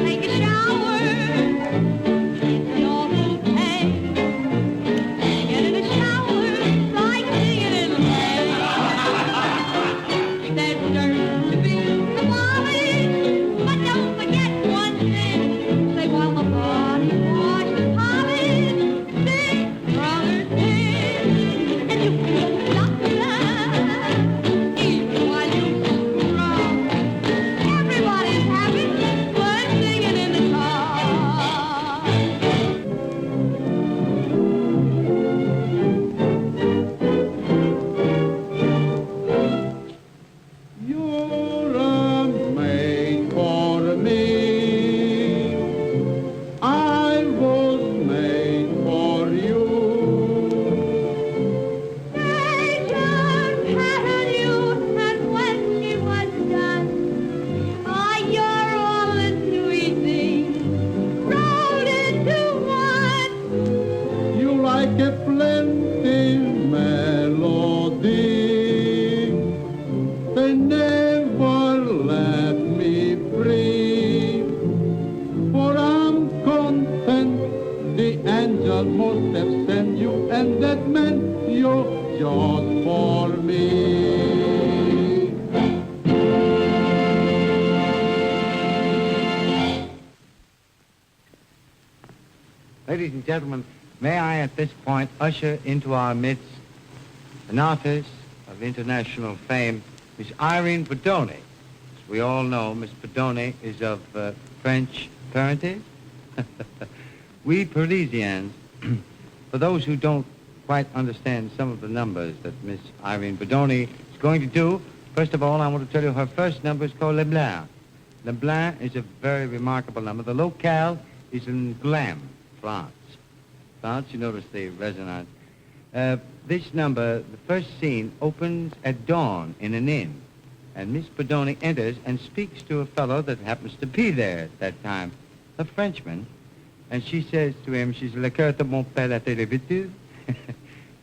Take a shower, it's an awful pain. Get in a shower, like singing in the rain. There's dirt to be abolished, but don't forget one thing. Say while the body's washed and polished, sing, brothers, sing, and you can stop even while you scrub. Everybody's happy when singing in the tub. You're a maid for me. I was made for you. Nature patted you, and when she was done, you're all the sweet things rolled into one. You like a plenty melody. They never let me free. For I'm content the angel must have sent you, and that meant you're just for me. Ladies and gentlemen, may I at this point usher into our midst an artist of international fame, Miss Irene Bedone. As we all know, Miss Bedone is of French parentage. We Parisians, for those who don't quite understand some of the numbers that Miss Irene Bedone is going to do, first of all, I want to tell you her first number is called Le Blanc. Le Blanc is a very remarkable number. The locale is in Glam, France. France, you notice the resonance. This number, the first scene, opens at dawn in an inn. And Miss Bedone enters and speaks to a fellow that happens to be there at that time, a Frenchman. And she says to him, she's le cœur de mon père la téléviture.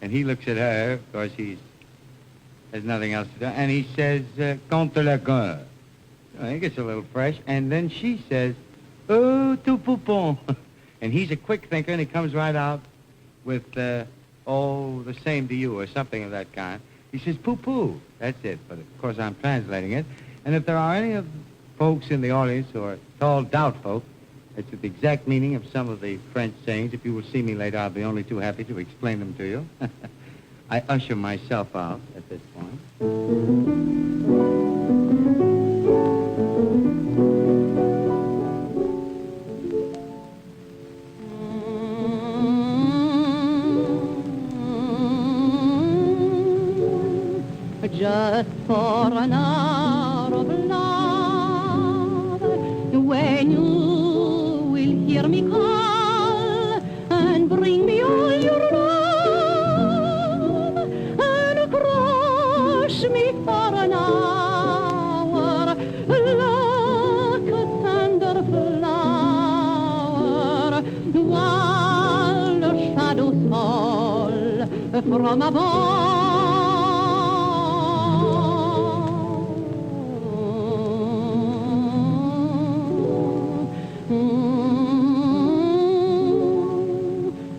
And he looks at her, of course there's nothing else to do. And he says, contre le cœur. He gets a little fresh. And then she says, oh, tout poupon. And he's a quick thinker, and he comes right out with, oh, the same to you, or something of that kind. He says, poo-poo. That's it. But, of course, I'm translating it. And if there are any of folks in the audience who are tall doubt folk, it's the exact meaning of some of the French sayings. If you will see me later, I'll be only too happy to explain them to you. I usher myself out at this point. just for an hour of love, when you will hear me call and bring me all your love and crush me for an hour like a tender flower while the shadows fall from above.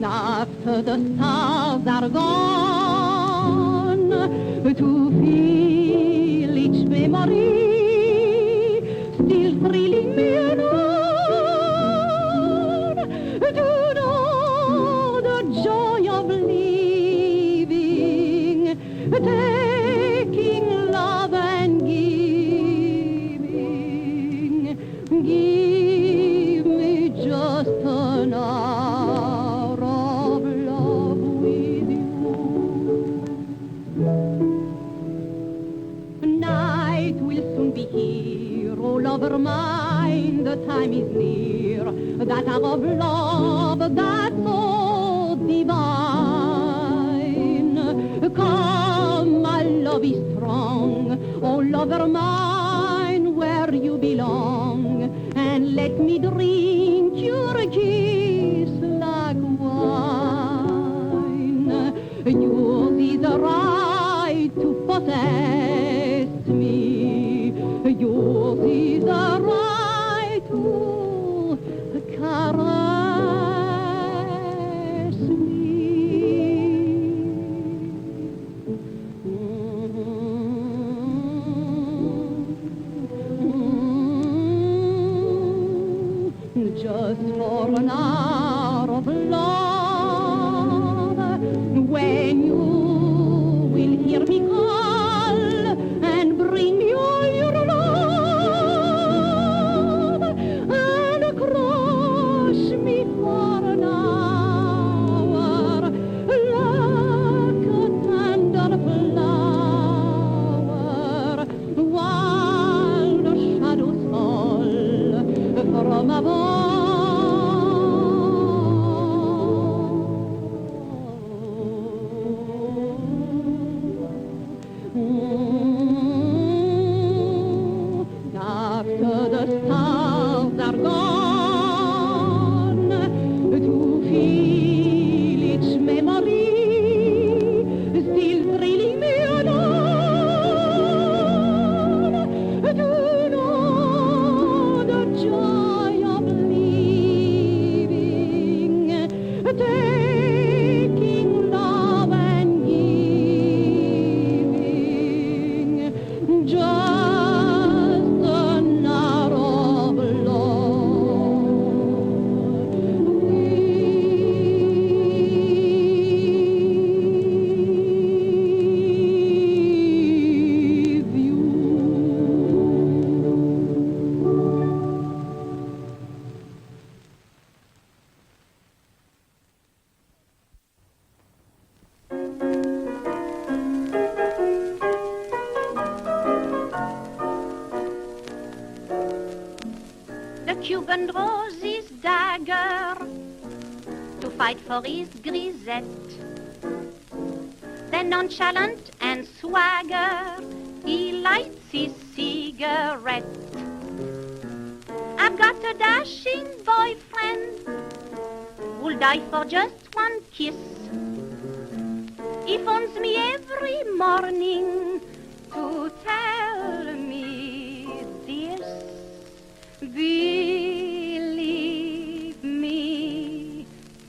After the stars are gone, to feel each memory still thrilling me on, to know the joy of living, taking love and giving. Give me just an hour of love with you. Night will soon be here, all over mine, the time is near, that hour of love that's so divine. Come, my love is strong, all over mine, where you belong, and let me drink your kiss like wine. Yours is the right to possess me. Yours is the right to caress me. Just for an hour of love, when you will hear me call and bring me all your love and crush me for an hour like a tender flower while the shadows fall from above. After the stars are gone, to feel each memory still thrilling me on, to know the joy of living, taking love and giving, just an hour of The Cuban draws his dagger to fight for his grisette. Then nonchalant and swagger, he lights his cigarette. I've got a dashing boyfriend who'll die for just one kiss. He phones me every morning to tell me this. Believe me,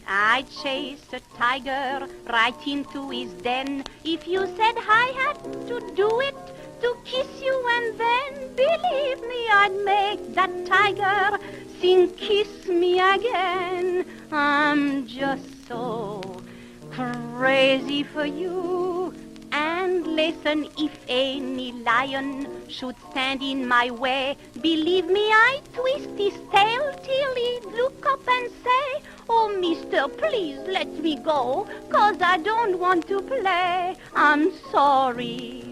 I'd chase a tiger right into his den. If you said I had to do it to kiss you, and then believe me, I'd make that tiger sing Kiss Me Again. I'm just so crazy for you. And listen, if any lion should stand in my way, believe me, I'd twist his tail till he'd look up and say, "Oh, mister, please let me go, 'cause I don't want to play. I'm sorry."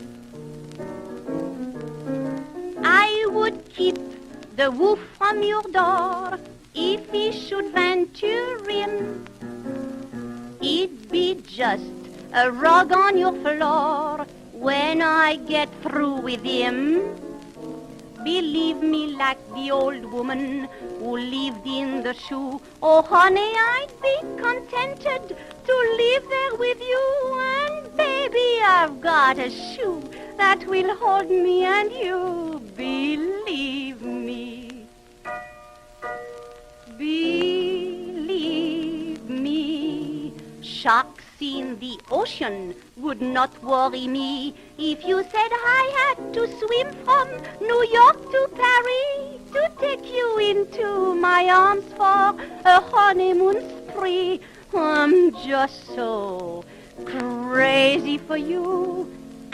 I would keep the wolf from your door if he should venture in. It'd be just a rug on your floor when I get through with him. Believe me, like the old woman who lived in the shoe. Oh, honey, I'd be contented to live there with you. And baby, I've got a shoe that will hold me and you. Believe me. Believe me. Sharks in the ocean would not worry me if you said I had to swim from New York to Paris to take you into my arms for a honeymoon spree. I'm just so crazy for you.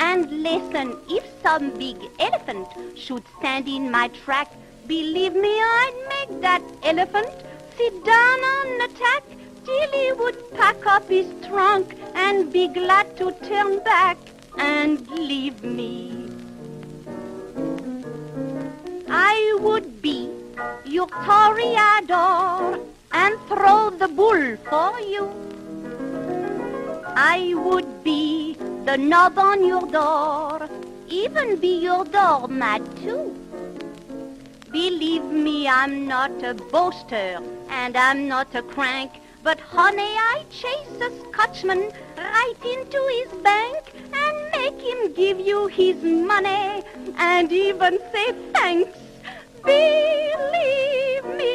And listen, if some big elephant should stand in my track, believe me, I'd make that elephant sit down on the tack till he would pack up his trunk and be glad to turn back and leave me. I would be your toreador and throw the bull for you. I would be the knob on your door, even be your doormat too. Believe me, I'm not a boaster and I'm not a crank, but honey, I chase a Scotchman right into his bank and make him give you his money and even say thanks. Believe me.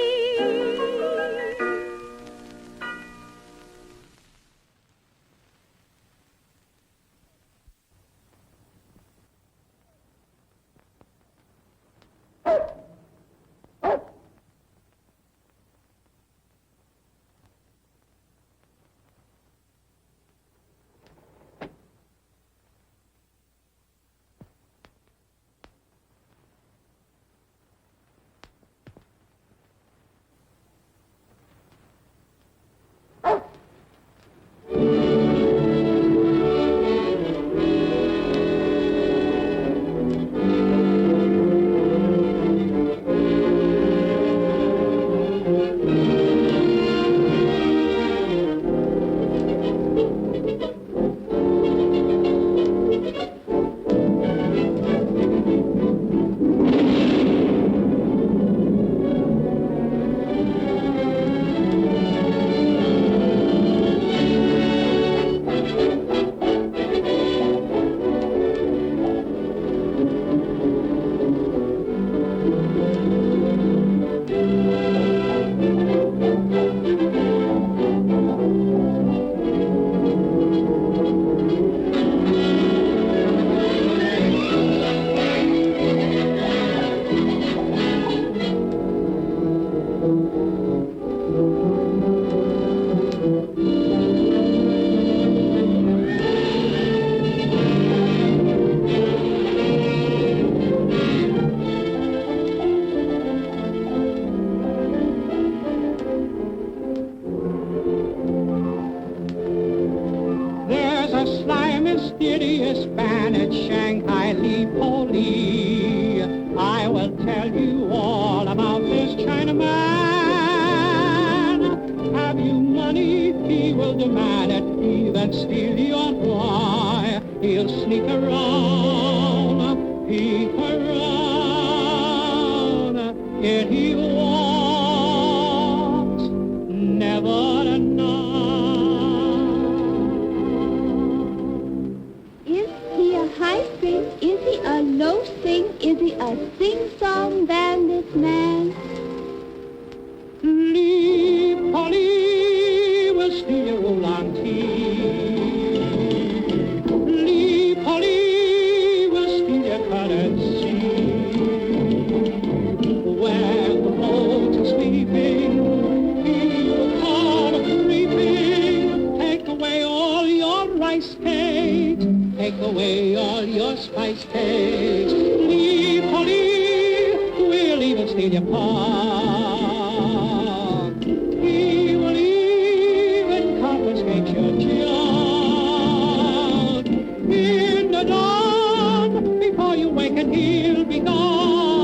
In the dawn, before you wake and he'll be gone.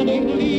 cunningly.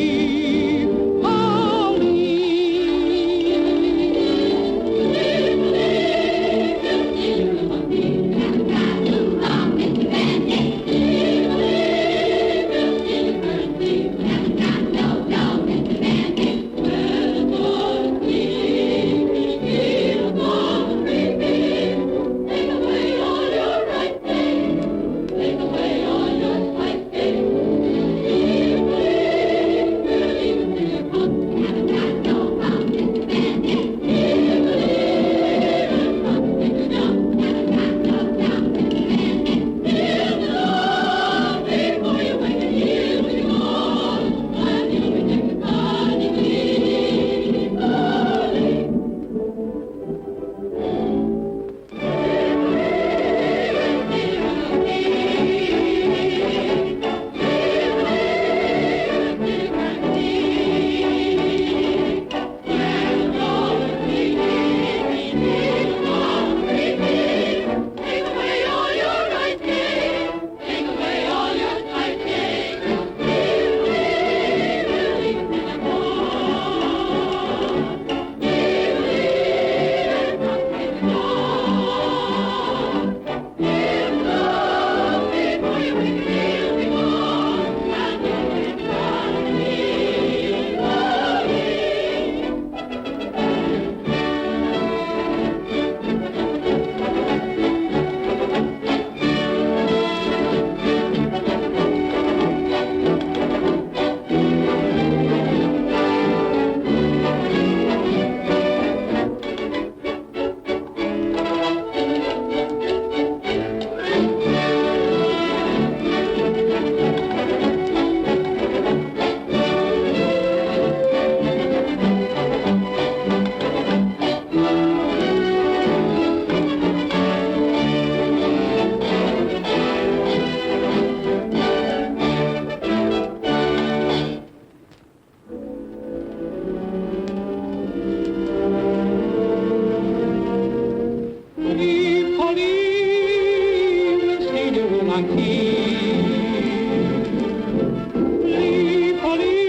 Polly.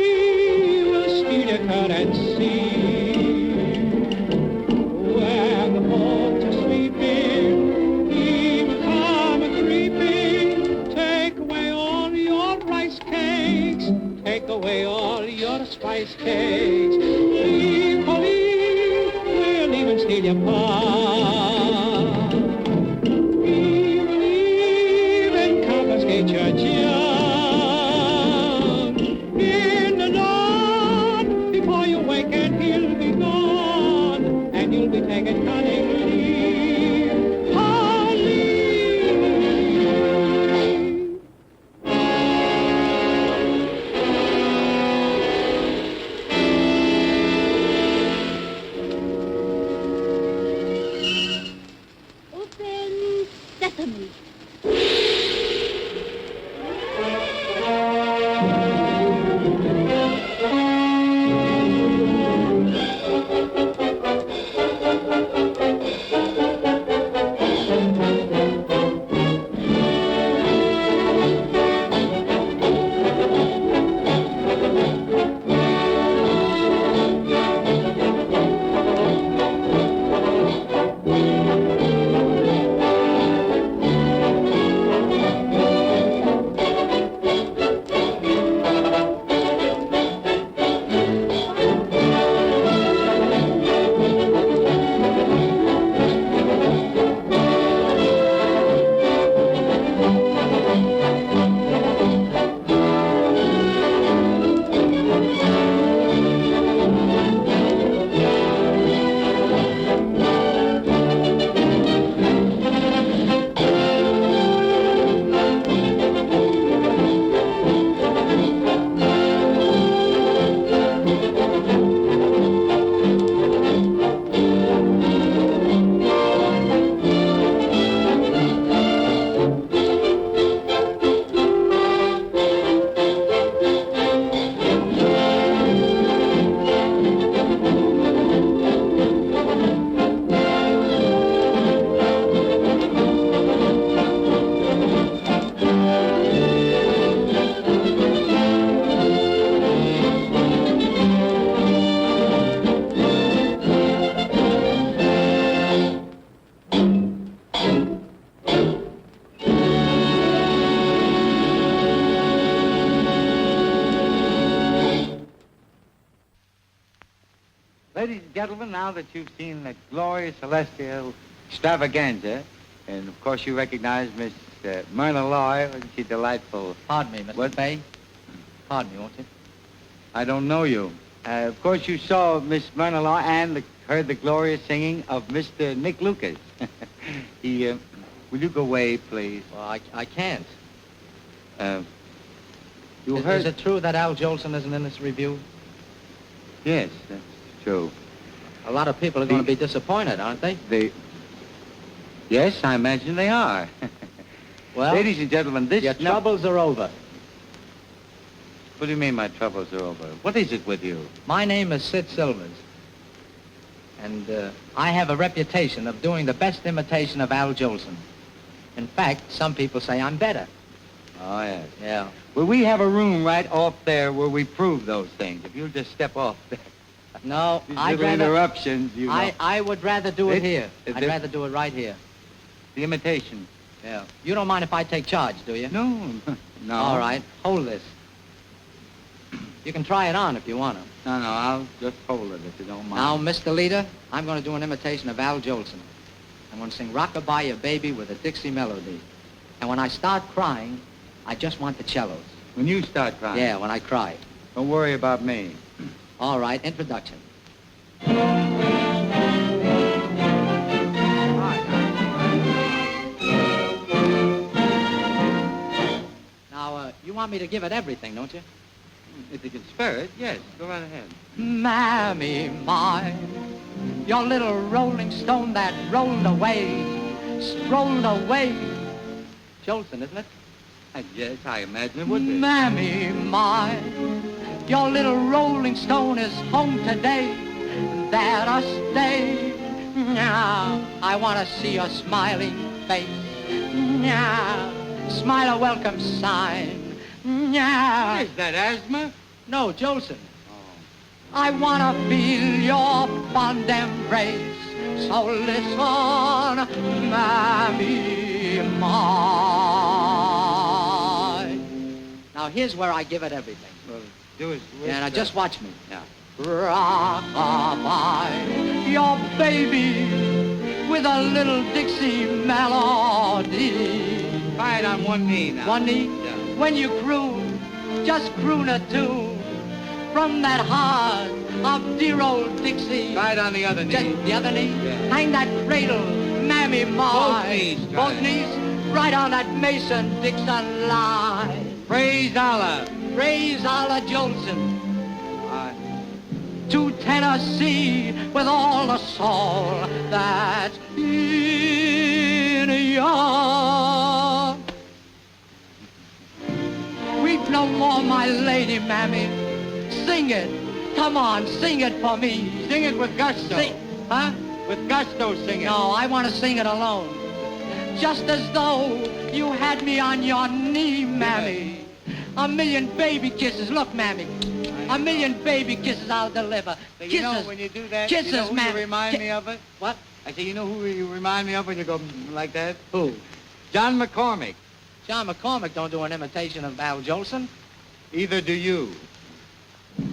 Ladies and gentlemen, now that you've seen the glorious celestial extravaganza, and of course you recognize Miss Myrna Loy, wasn't she delightful? Pardon me, Mr. Fay. Pardon me, won't you? I don't know you. Of course you saw Miss Myrna Loy and heard the glorious singing of Mr. Nick Lucas. Will you go away, please? Well, I can't. Is it true that Al Jolson isn't in this review? Yes, that's true. A lot of people are going to be disappointed, aren't they? Yes, I imagine they are. Well, ladies and gentlemen, your troubles are over. What do you mean my troubles are over? What is it with you? My name is Sid Silvers. And I have a reputation of doing the best imitation of Al Jolson. In fact, some people say I'm better. Oh, yes. Yeah. Well, we have a room right off there where we prove those things. If you'll just step off there. No, I'd rather... interruptions, you know. I would rather do it here. I'd rather do it right here. The imitation. Yeah. You don't mind if I take charge, do you? No. No. All right. Hold this. You can try it on if you want to. No, I'll just hold it if you don't mind. Now, Mr. Leader, I'm going to do an imitation of Al Jolson. I'm going to sing Rockabye Ya Baby with a Dixie melody. And when I start crying, I just want the cellos. When you start crying? Yeah, when I cry. Don't worry about me. All right, introduction. Now, you want me to give it everything, don't you? If you can spare it, yes. Go right ahead. Mammy mine, your little rolling stone that rolled away, strolled away. Jolson, isn't it? Yes, I imagine it would be. Mammy mine, your little rolling stone is home today. There to stay. Now, I want to see your smiling face. Now, smile a welcome sign. Now. Is that asthma? No, Jolson. I want to feel your fond embrace. So listen, Mammy mine. Now, here's where I give it everything. Well, do it. Yeah, now just watch me. Yeah. Rock-a-bye, your baby with a little Dixie melody. Try it on one knee now. One knee? Yeah. When you croon, just croon a tune from that heart of dear old Dixie. Try it on the other knee. Just the other knee? Yeah. Hang that cradle, Mammy mine. Both knees. Both knees? Right on that Mason-Dixon line. Praise Allah. Praise Allah Jolson. To Tennessee with all the soul that's in ya. Weep no more, my lady, Mammy. Sing it. Come on, sing it for me. Sing it with gusto. Huh? With gusto, sing it. No, I want to sing it alone. Just as though you had me on your knee, Mammy. A million baby kisses. Look, Mammy. A million baby kisses I'll deliver. So kisses. you know when you do that, kisses, you know who Mammy. you remind me of it? What? I say, you know who you remind me of when you go like that? Who? John McCormick. John McCormick don't do an imitation of Al Jolson. Either do you.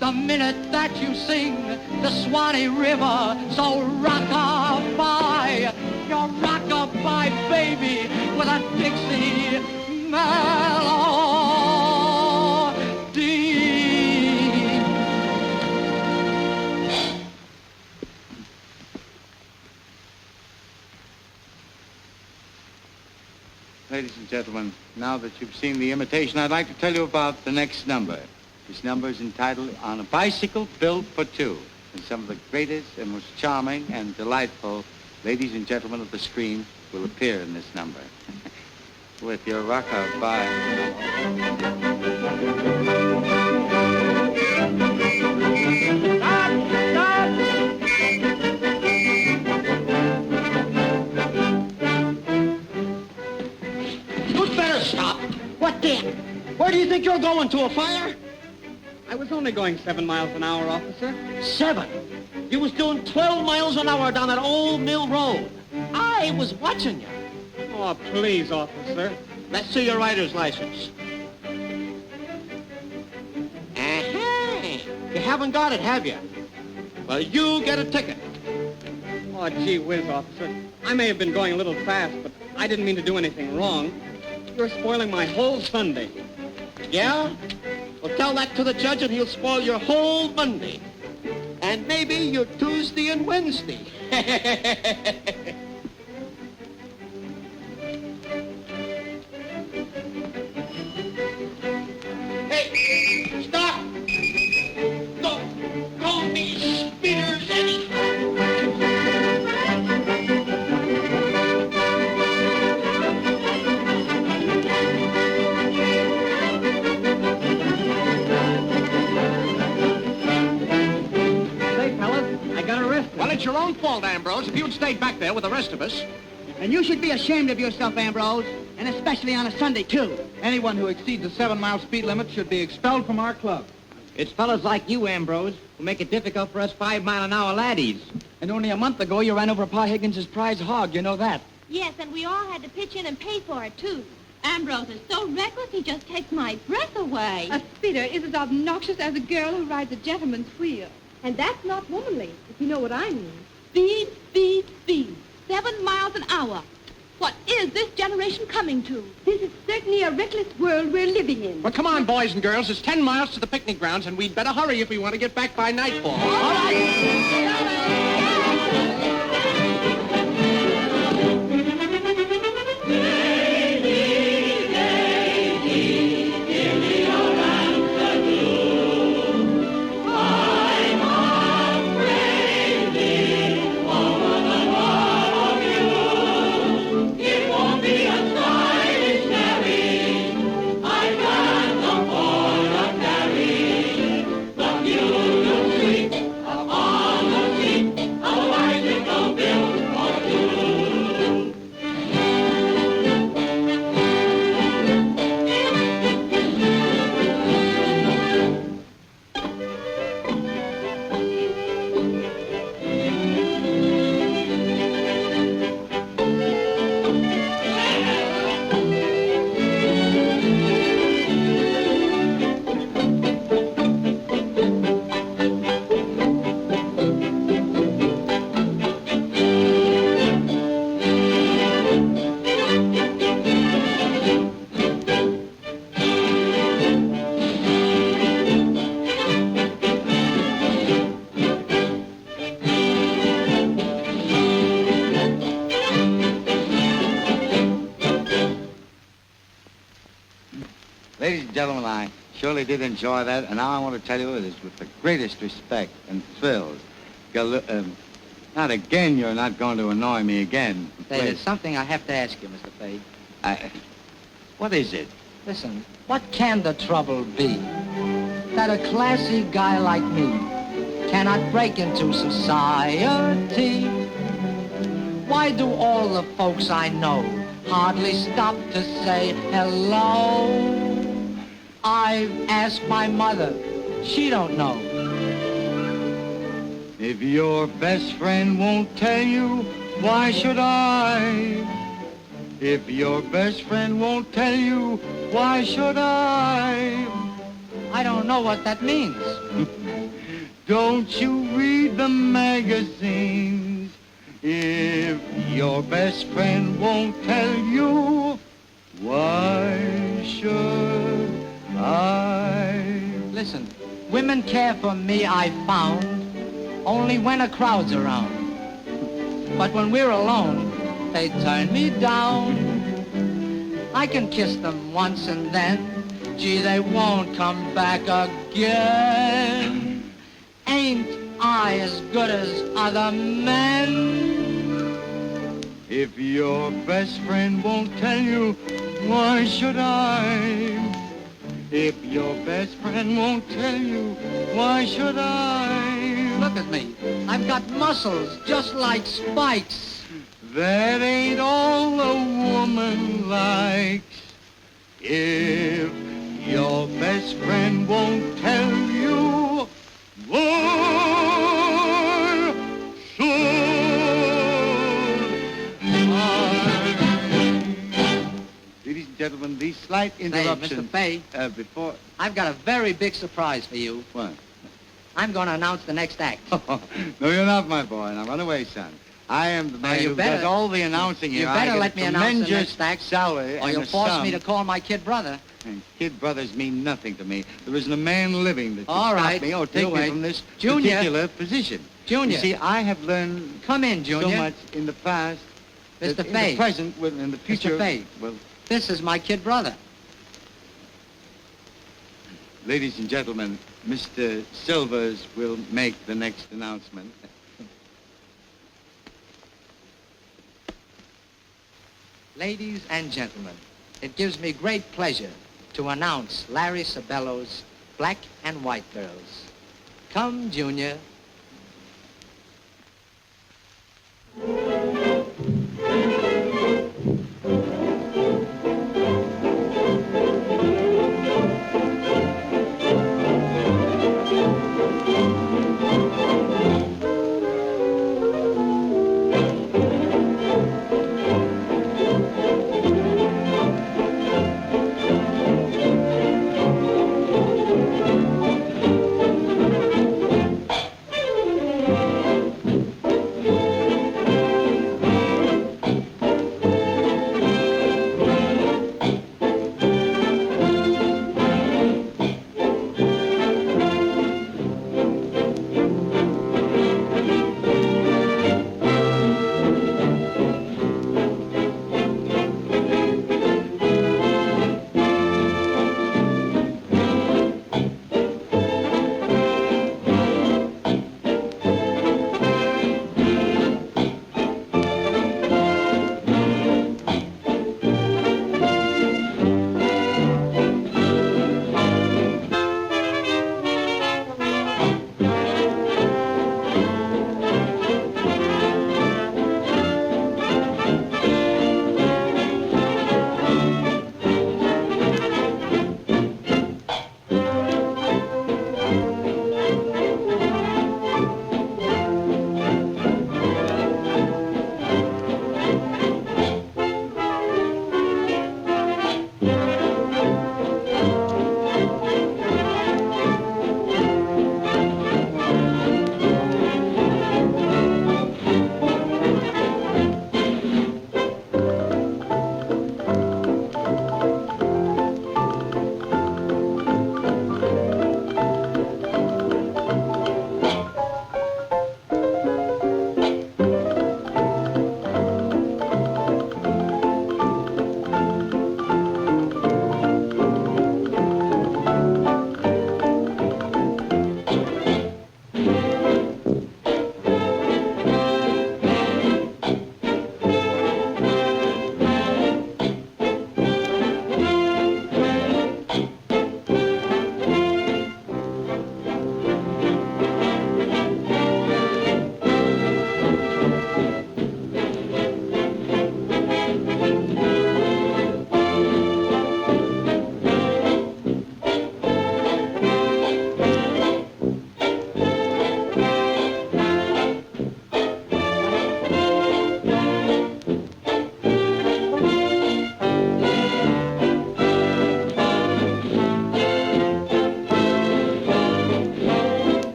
The minute that you sing the Swanee River, so rock-a-bye, your rock-a-bye baby with a Dixie melody. Ladies and gentlemen, now that you've seen the imitation, I'd like to tell you about the next number. This number is entitled On a Bicycle Built for Two. And some of the greatest and most charming and delightful ladies and gentlemen of the screen will appear in this number. With your rock-a-bye. You'd better stop. What then? Where do you think you're going, to a fire? I was only going 7 miles an hour, officer. 7? You was doing 12 miles an hour down that old mill road. I was watching you. Oh, please, officer. Let's see your rider's license. Uh-huh. You haven't got it, have you? You get a ticket. Oh, gee whiz, officer. I may have been going a little fast, but I didn't mean to do anything wrong. You're spoiling my whole Sunday. Yeah? Well, tell that to the judge and he'll spoil your whole Monday. And maybe your Tuesday and Wednesday. Hey, stop! Don't be spinners Well, it's your own fault, Ambrose. If you'd stayed back there with the rest of us. And you should be ashamed of yourself, Ambrose, and especially on a Sunday, too. Anyone who exceeds the 7-mile speed limit should be expelled from our club. It's fellas like you, Ambrose, who make it difficult for us 5-mile-an-hour laddies. And only a month ago, you ran over Pa Higgins' prize hog. You know that. Yes, and we all had to pitch in and pay for it, too. Ambrose is so reckless, he just takes my breath away. A speeder is as obnoxious as a girl who rides a gentleman's wheel. And that's not womanly, if you know what I mean. Speed, speed, speed. 7 miles an hour. What is this generation coming to? This is certainly a reckless world we're living in. Well, come on, boys and girls. It's 10 miles to the picnic grounds, and we'd better hurry if we want to get back by nightfall. All right. Ladies and gentlemen, I surely did enjoy that, and now I want to tell you it is with the greatest respect and thrills. Not again, you're not going to annoy me again. There's something I have to ask you, Mr. Fay. What is it? Listen, what can the trouble be? That a classy guy like me cannot break into society? Why do all the folks I know hardly stop to say hello? I've asked my mother. She don't know. If your best friend won't tell you, why should I? If your best friend won't tell you, why should I? I don't know what that means. Don't you read the magazines? If your best friend won't tell you, why should I? Listen, women care for me, I found, only when a crowd's around. But when we're alone, they turn me down. I can kiss them once and then, gee, they won't come back again. Ain't I as good as other men? If your best friend won't tell you, why should I? If your best friend won't tell you, why should I? Look at me. I've got muscles just like spikes. That ain't all a woman likes. If your best friend won't tell you, why should I? Ladies and gentlemen, these slight interruptions. Say, Mr. Fay, before... I've got a very big surprise for you. What? I'm going to announce the next act. No, you're not, my boy. Now, run away, son. I am the man who does all the announcing here. You better let me announce the next act, salary or you'll force me to call my kid brother. And kid brothers mean nothing to me. There isn't a man living that can All right, stop me or take you me wait. from this Junior. particular position. Junior. You see, I have learned Come in, Junior. so much in the past. Mr. that in Fay. the present, in the future. Mr. Fay. Well, This is my kid brother. ladies and gentlemen, Mr. Silvers will make the next announcement. Ladies and gentlemen, it gives me great pleasure to announce Larry Sabello's Black and White Girls. Come, Junior.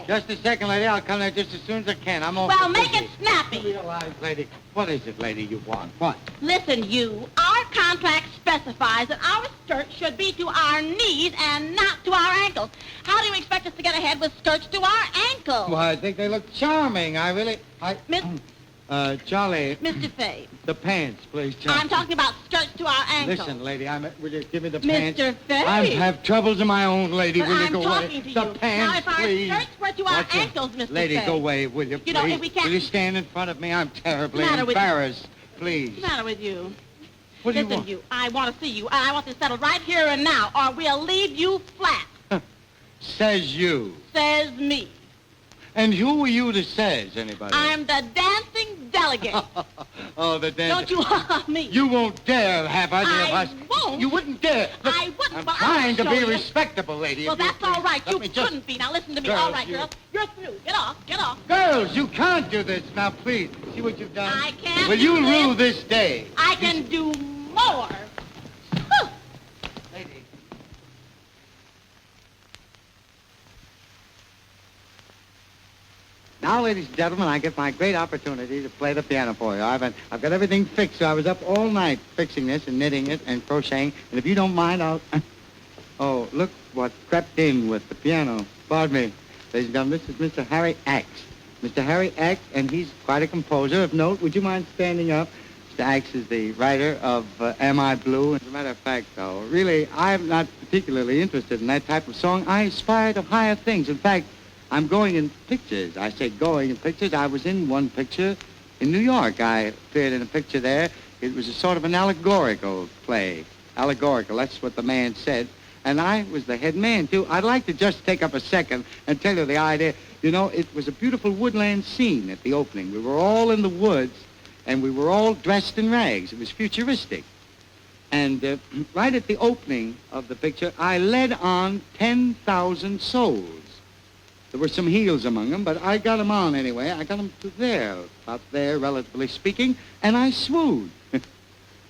Just a second, lady. I'll come there just as soon as I can. I'm off. Well, make it snappy. Realize, lady. What is it, lady, you want? What? Listen, you. Our contract specifies that our skirts should be to our knees and not to our ankles. How do you expect us to get ahead with skirts to our ankles? Well, I think they look charming. I really... Miss Charlie, Mr. Fay, the pants, please, Charlie. I'm talking about skirts to our ankles. Listen, lady, will you give me the pants? Mr. Fay. I have troubles of my own, lady. But Will you I'm go talking away? to The you. pants, Now, if our please. skirts were to our ankles, Mr. Lady, Fay. go away, will you, please? You know, if we can't... Will you stand in front of me? I'm terribly What's the matter with you? embarrassed. Please. What's the matter with you? What do you Listen, want? I want to see you, and I want this settled right here and now, or we'll leave you flat. Says you. Says me. And who are you that says, anybody? I'm the dancing delegate. Oh, the dance. Don't you me? You won't dare have either of us. Won't. You wouldn't dare. Look, I wouldn't. I'm Well, trying to I'll be show you. respectable, lady. Well, if you that's all please. right. Let You me just... couldn't be. Now, listen to me. Girls, All right, you- girls. You're through. Get off. Get off. Girls, you can't do this. Now, please, see what you've done? I can't Will do you this. rule this day? I can do more. Lady. Now, ladies and gentlemen, I get my great opportunity to play the piano for you. I've got everything fixed, so I was up all night fixing this and knitting it and crocheting. And if you don't mind, I'll... Oh, look what crept in with the piano. Pardon me, ladies and gentlemen, this is Mr. Harry Axe. Mr. Harry Axe, and he's quite a composer of note. Would you mind standing up? Mr. Axe is the writer of Am I Blue? As a matter of fact, though, really, I'm not particularly interested in that type of song. I aspire to higher things. In fact, I'm going in pictures. I say going in pictures. I was in one picture in New York. I appeared in a picture there. It was a sort of an allegorical play. Allegorical, that's what the man said. And I was the head man, too. I'd like to just take up a second and tell you the idea. You know, it was a beautiful woodland scene at the opening. We were all in the woods, and we were all dressed in rags. It was futuristic. And right at the opening of the picture, I led on 10,000 souls. There were some heels among them, but I got them on anyway. I got them to there, about there, relatively speaking, and I swooned.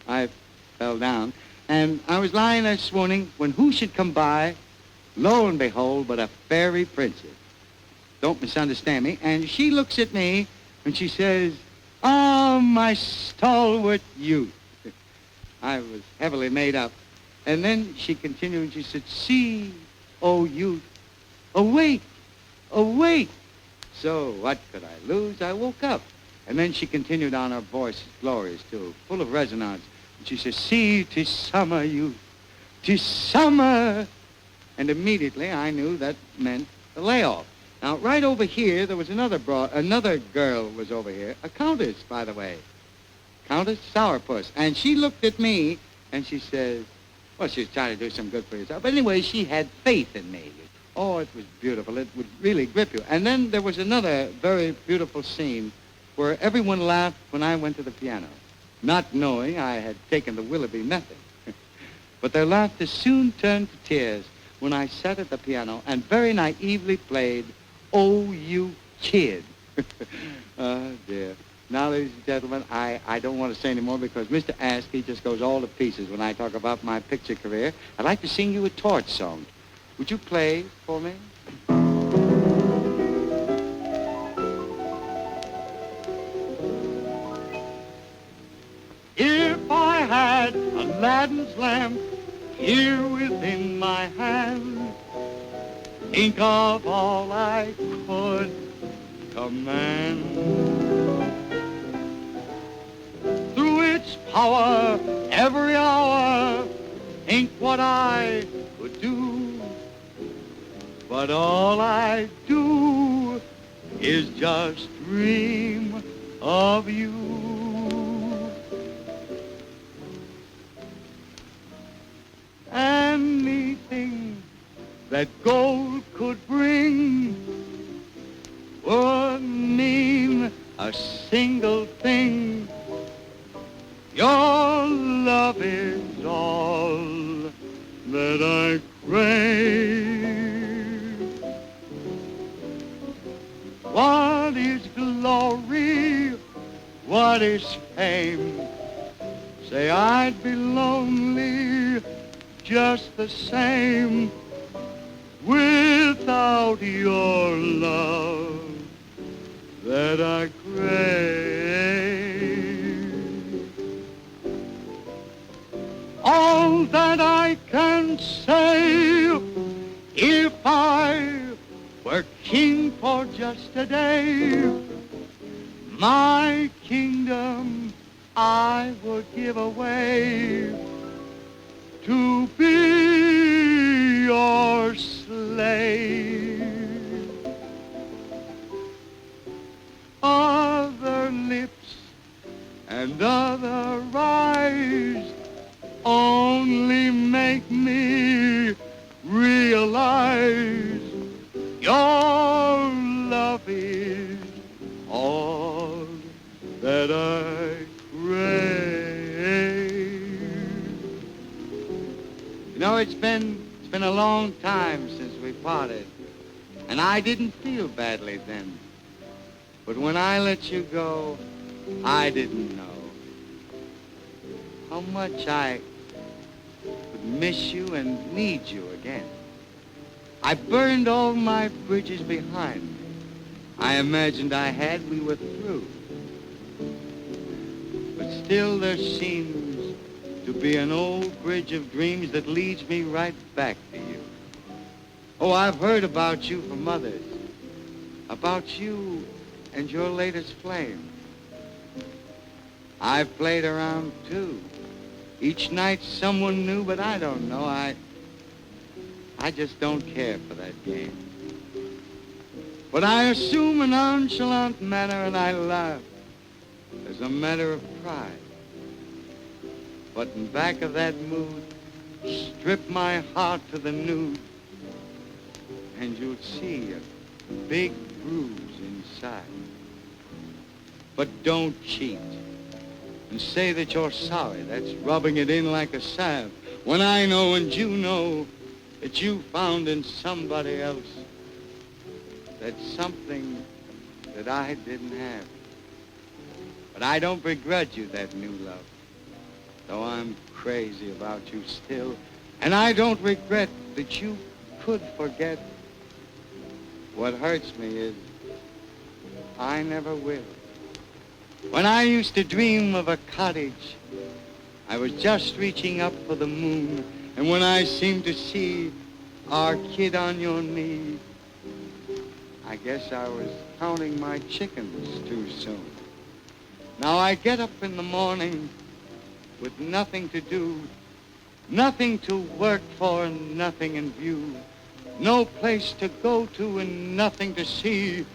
I fell down, and I was lying there swooning when who should come by? Lo and behold, but a fairy princess. Don't misunderstand me. And she looks at me, and she says, "Ah, my stalwart youth." I was heavily made up. And then she continued, and she said, "See, O youth, awake. Awake." So what could I lose? I woke up. And then she continued on, her voice is glorious, too, full of resonance. And she says, "See, 'tis summer, youth, 'tis summer." And immediately I knew that meant the layoff. Now, right over here, there was another girl was over here, a countess, by the way, Countess Sourpuss. And she looked at me, and she says, well, she was trying to do some good for herself. But anyway, she had faith in me. Oh, it was beautiful. It would really grip you. And then there was another very beautiful scene where everyone laughed when I went to the piano, not knowing I had taken the Willoughby method. But their laughter soon turned to tears when I sat at the piano and very naively played "Oh, You Kid." Oh, dear. Now, ladies and gentlemen, I don't want to say any more because Mr. Ask, he just goes all to pieces when I talk about my picture career. I'd like to sing you a torch song. Would you play for me? If I had Aladdin's lamp here within my hand, think of all I could command. Through its power, every hour, think what I could do. But all I do is just dream of you. Anything that gold could bring would mean a single thing. Your love is all that I crave. What is glory? What is fame? Say I'd be lonely just the same without your love that I crave. All that I can say, if I were king for just a day, My kingdom I would give away to be your slave. Other lips and other eyes only make me realize your love is all that I crave. You know, it's been a long time since we parted, and I didn't feel badly then. But when I let you go, I didn't know how much I would miss you and need you again. I burned all my bridges behind me. I imagined we were through. But still there seems to be an old bridge of dreams that leads me right back to you. Oh, I've heard about you from others, about you and your latest flame. I've played around too. Each night someone new, but I don't know. I just don't care for that game. But I assume a nonchalant manner and I laugh as a matter of pride. But in back of that mood, strip my heart to the nude and you'll see a big bruise inside. But don't cheat and say that you're sorry. That's rubbing it in like a salve. When I know and you know that you found in somebody else that's something that I didn't have. But I don't begrudge you that new love, though I'm crazy about you still. And I don't regret that you could forget. What hurts me is I never will. When I used to dream of a cottage, I was just reaching up for the moon. And when I seemed to see our kid on your knee, I guess I was counting my chickens too soon. Now I get up in the morning with nothing to do, nothing to work for and nothing in view, no place to go to and nothing to see,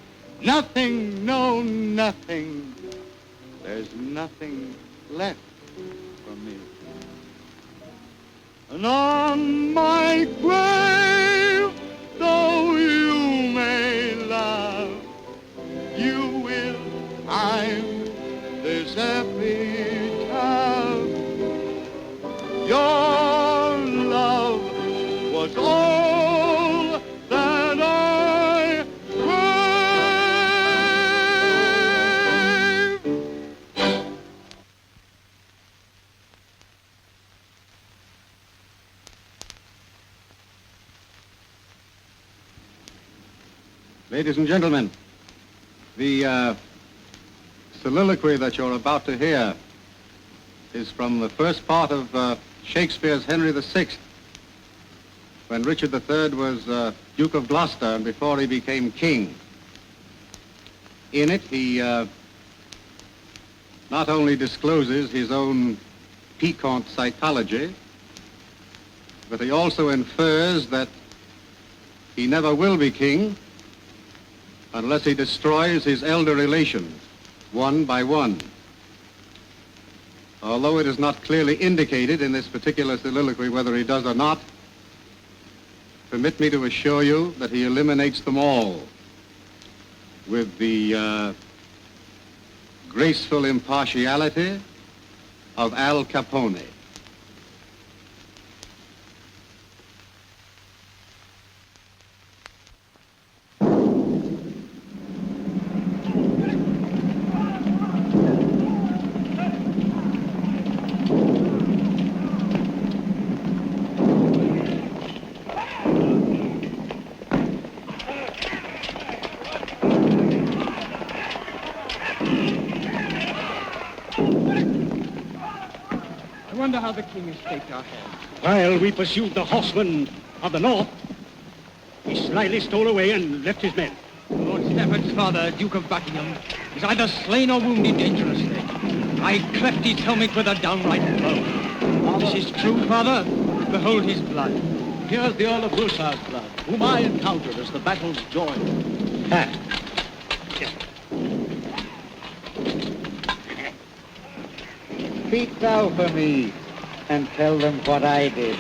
nothing, no nothing. There's nothing left for me. And on my grave, though you may laugh, you will find this epitaph. Your love was all that I crave. Ladies and gentlemen, the soliloquy that you're about to hear is from the first part of Shakespeare's Henry VI, when Richard III was Duke of Gloucester and before he became king. In it, he not only discloses his own piquant psychology, but he also infers that he never will be king unless he destroys his elder relations, one by one. Although it is not clearly indicated in this particular soliloquy whether he does or not, permit me to assure you that he eliminates them all with the graceful impartiality of Al Capone. I wonder how the king escaped our hands. While we pursued the horsemen of the north, he slyly stole away and left his men. Lord Stafford's father, Duke of Buckingham, is was either slain or wounded dangerously. I cleft his helmet with a downright blow. This is true, Father. Behold his blood. Here's the Earl of Gustav's blood, whom I encountered as the battles joined. Speak thou for me, and tell them what I did.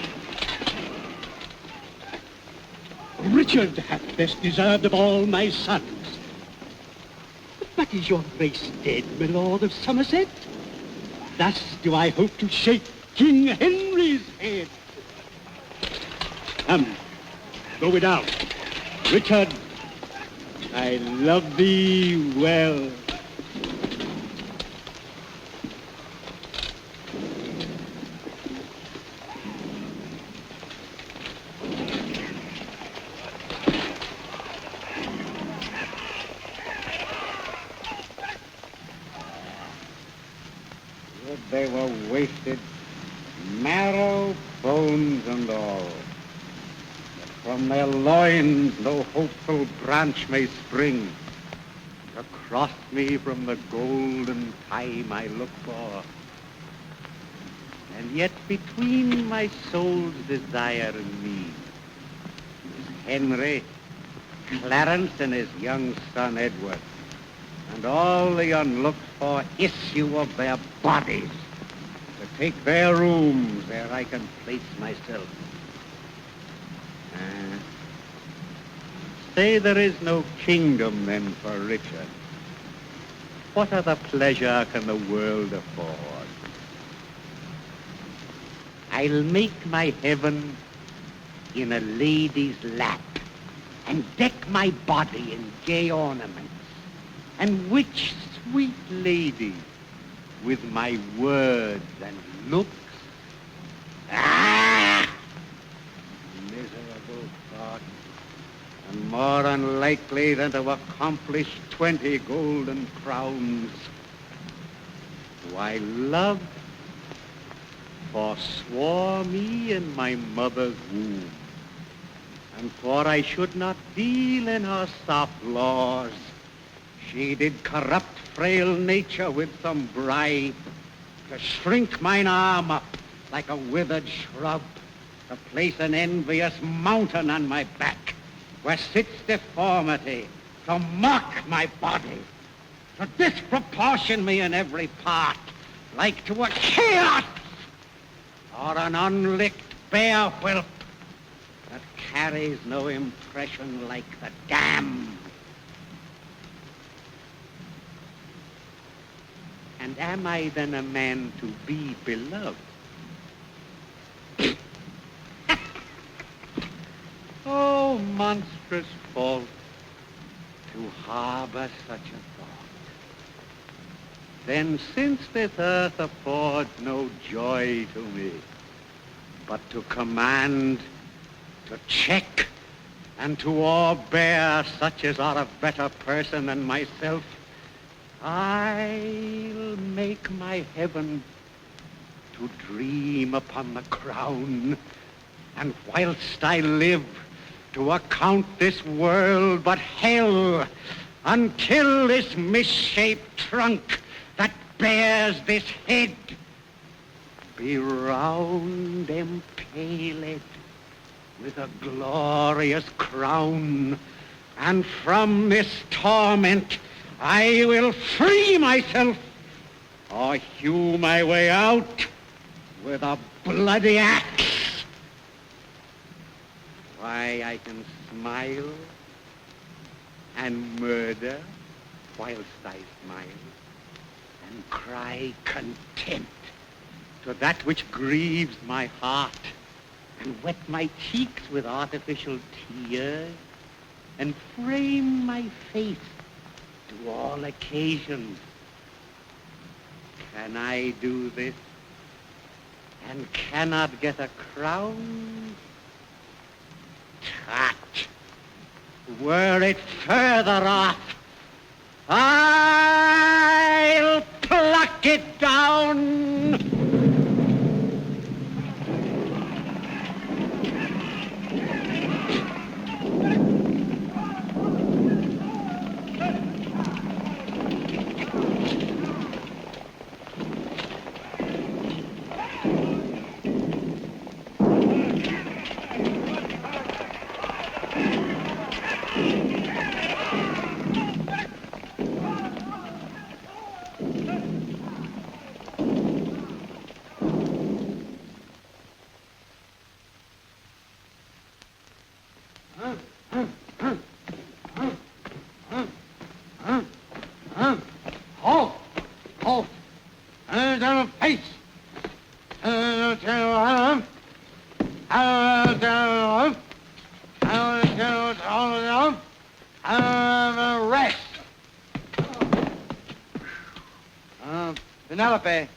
Richard hath best deserved of all my sons. But is your grace dead, my lord of Somerset? Thus do I hope to shake King Henry's head. Come, go without. Richard, I love thee well. They were wasted, marrow, bones, and all. But from their loins no hopeful branch may spring to cross me from the golden time I look for. And yet between my soul's desire and need is Henry, Clarence, and his young son Edward, and all the unlooked-for issue of their bodies to take their rooms where I can place myself. Say there is no kingdom then for Richard. What other pleasure can the world afford? I'll make my heaven in a lady's lap and deck my body in gay ornaments. And which sweet lady with my words and looks? Ah! Miserable thought, and more unlikely than to accomplish 20 golden crowns. Why, love forswore me in my mother's womb, and for I should not deal in her soft laws, she did corrupt frail nature with some bribe to shrink mine arm up like a withered shrub, to place an envious mountain on my back where sits deformity, to mock my body, to disproportion me in every part like to a chaos or an unlicked bear whelp that carries no impression like the damned. And am I then a man to be beloved? Oh, monstrous fault to harbor such a thought. Then since this earth affords no joy to me, but to command, to check, and to o'erbear such as are a better person than myself, I'll make my heaven to dream upon the crown, and whilst I live, to account this world but hell, until this misshaped trunk that bears this head be round empaled with a glorious crown, and from this torment I will free myself, or hew my way out with a bloody axe. Why, I can smile and murder whilst I smile, and cry contempt to that which grieves my heart, and wet my cheeks with artificial tears, and frame my face to all occasions. Can I do this, and cannot get a crown? Tut! Were it further off, I'll pluck it down. Rest. Penelope.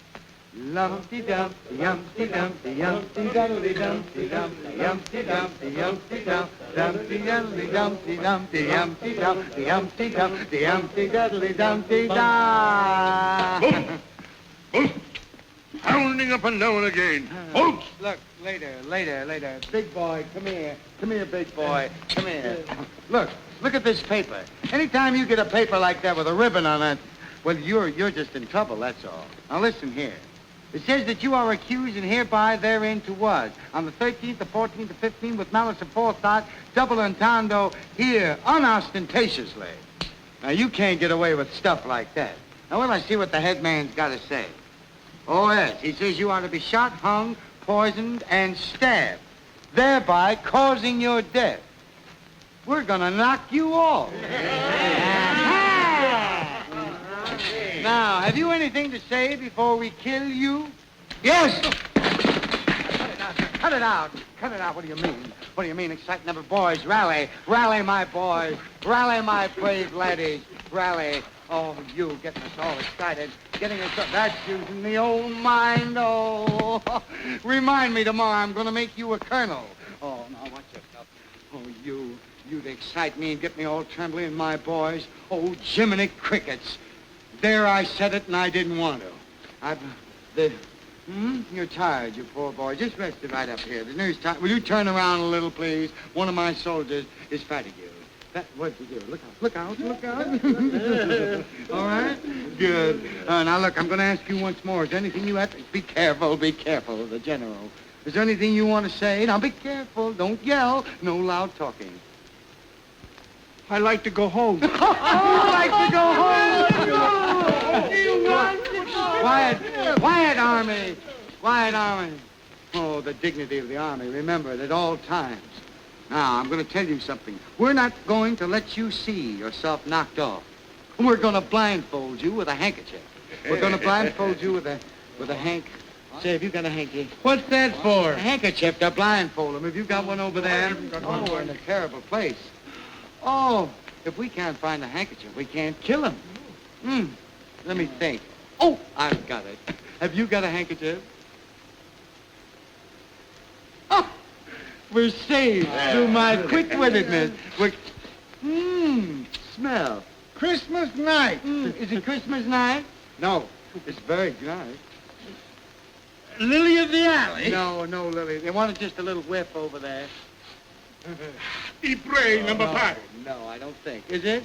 Lumpty Dumpty, Humpty Dumpty, Humpty Dumpty, Dumpty Dumpty, Humpty Dumpty, Humpty Dumpty, Dumpty Dumpty, Dumpty Humpty Dumpty, Humpty Dumpty, Humpty Dumpty, Dumpty Da. Pounding up and down again. Halt! Look, later. Big boy, come here. Come here, big boy. Come here. Look at this paper. Anytime you get a paper like that with a ribbon on it, well, you're just in trouble, that's all. Now listen here. It says that you are accused and hereby therein to was. On the 13th, the 14th, the 15th, with malice of forethought, double entendo, here, unostentatiously. Now, you can't get away with stuff like that. Now, well, I see what the head man's got to say. Oh, yes, he says you are to be shot, hung, poisoned, and stabbed, thereby causing your death. We're gonna knock you off. Now, have you anything to say before we kill you? Yes! Cut it out. What do you mean? What do you mean, exciting other boys? Rally, my boys. Rally, my brave laddies. Rally. Oh, you getting us all excited. Getting us up. That's using the old mind. Oh, remind me tomorrow I'm going to make you a colonel. Oh, now watch yourself. Oh, you'd excite me and get me all trembling, my boys. Oh, Jiminy Crickets. There I said it, and I didn't want to. You're tired, you poor boy. Just rest it right up here. The news time. Will you turn around a little, please? One of my soldiers is fighting you. What'd you do? Look out. All right? Good. Now, look, I'm going to ask you once more. Is there anything you have to... Be careful, the general. Is there anything you want to say? Now, be careful. Don't yell. No loud talking. I like to go home. I like to go home. Quiet, Army. Quiet, Army. Oh, the dignity of the Army. Remember it at all times. Now, I'm going to tell you something. We're not going to let you see yourself knocked off. We're going to blindfold you with a handkerchief. We're going to blindfold you with a hank. Say, have you got a hanky? What's that for? A handkerchief to blindfold him. Have you got one over there? Oh, we're in a terrible place. Oh, if we can't find a handkerchief, we can't kill him. Let me think. Oh, I've got it. Have you got a handkerchief? Oh, we're saved through my quick-wittedness. Smell. Christmas night. Is it Christmas night? No, it's very nice. Lily of the alley? No, Lily. They wanted just a little whiff over there. Ypres, number 5. No, I don't think. Is it?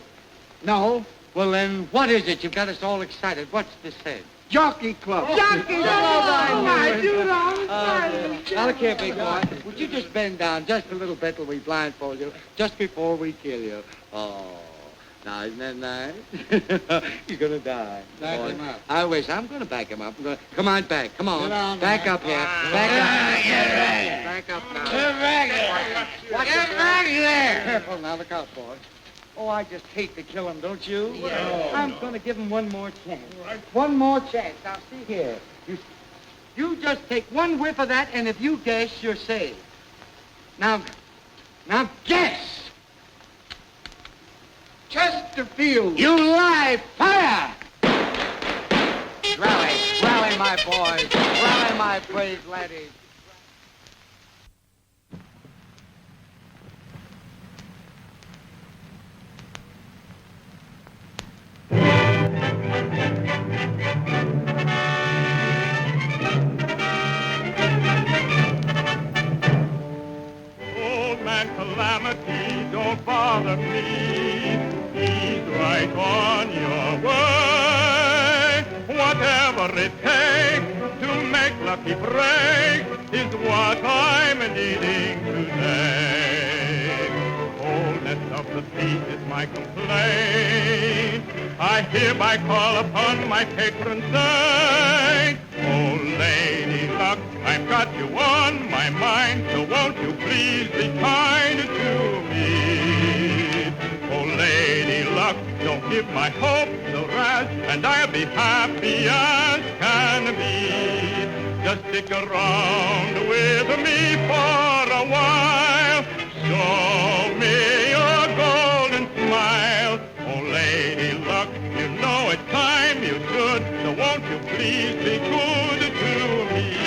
No. Well, then, what is it? You've got us all excited. What's this head? Jockey Club. Jockey Club! Now, look here, big boy. Would you just bend down just a little bit till we blindfold you, just before we kill you? Oh, now, isn't that nice? He's going to die. Back him up. I wish. I'm going to back him up. Come on back. Come on. Back up here. Back up. Back up now. Get back there. Get back there. Careful now. Look out, boy. Oh, I just hate to kill him, don't you? Yeah. I'm going to give him one more chance. One more chance. Now, see here. You just take one whiff of that, and if you guess, you're saved. Now guess! Chesterfield. You lie! Fire! Rally, my boys. Rally, my brave laddies. Old man Calamity, don't bother me. He's right on your way. Whatever it takes to make lucky break is what I'm needing today. Coldness of the sea is my complaint. I hereby call upon my patron saint. Oh, Lady Luck, I've got you on my mind, so won't you please be kind to me? Oh, Lady Luck, don't give my hopes a rest, and I'll be happy as can be. just stick around with me for a while. Show me your golden smile. Oh, Lady Luck, you know it's time you should. So won't you please be good to me?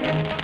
Thank you.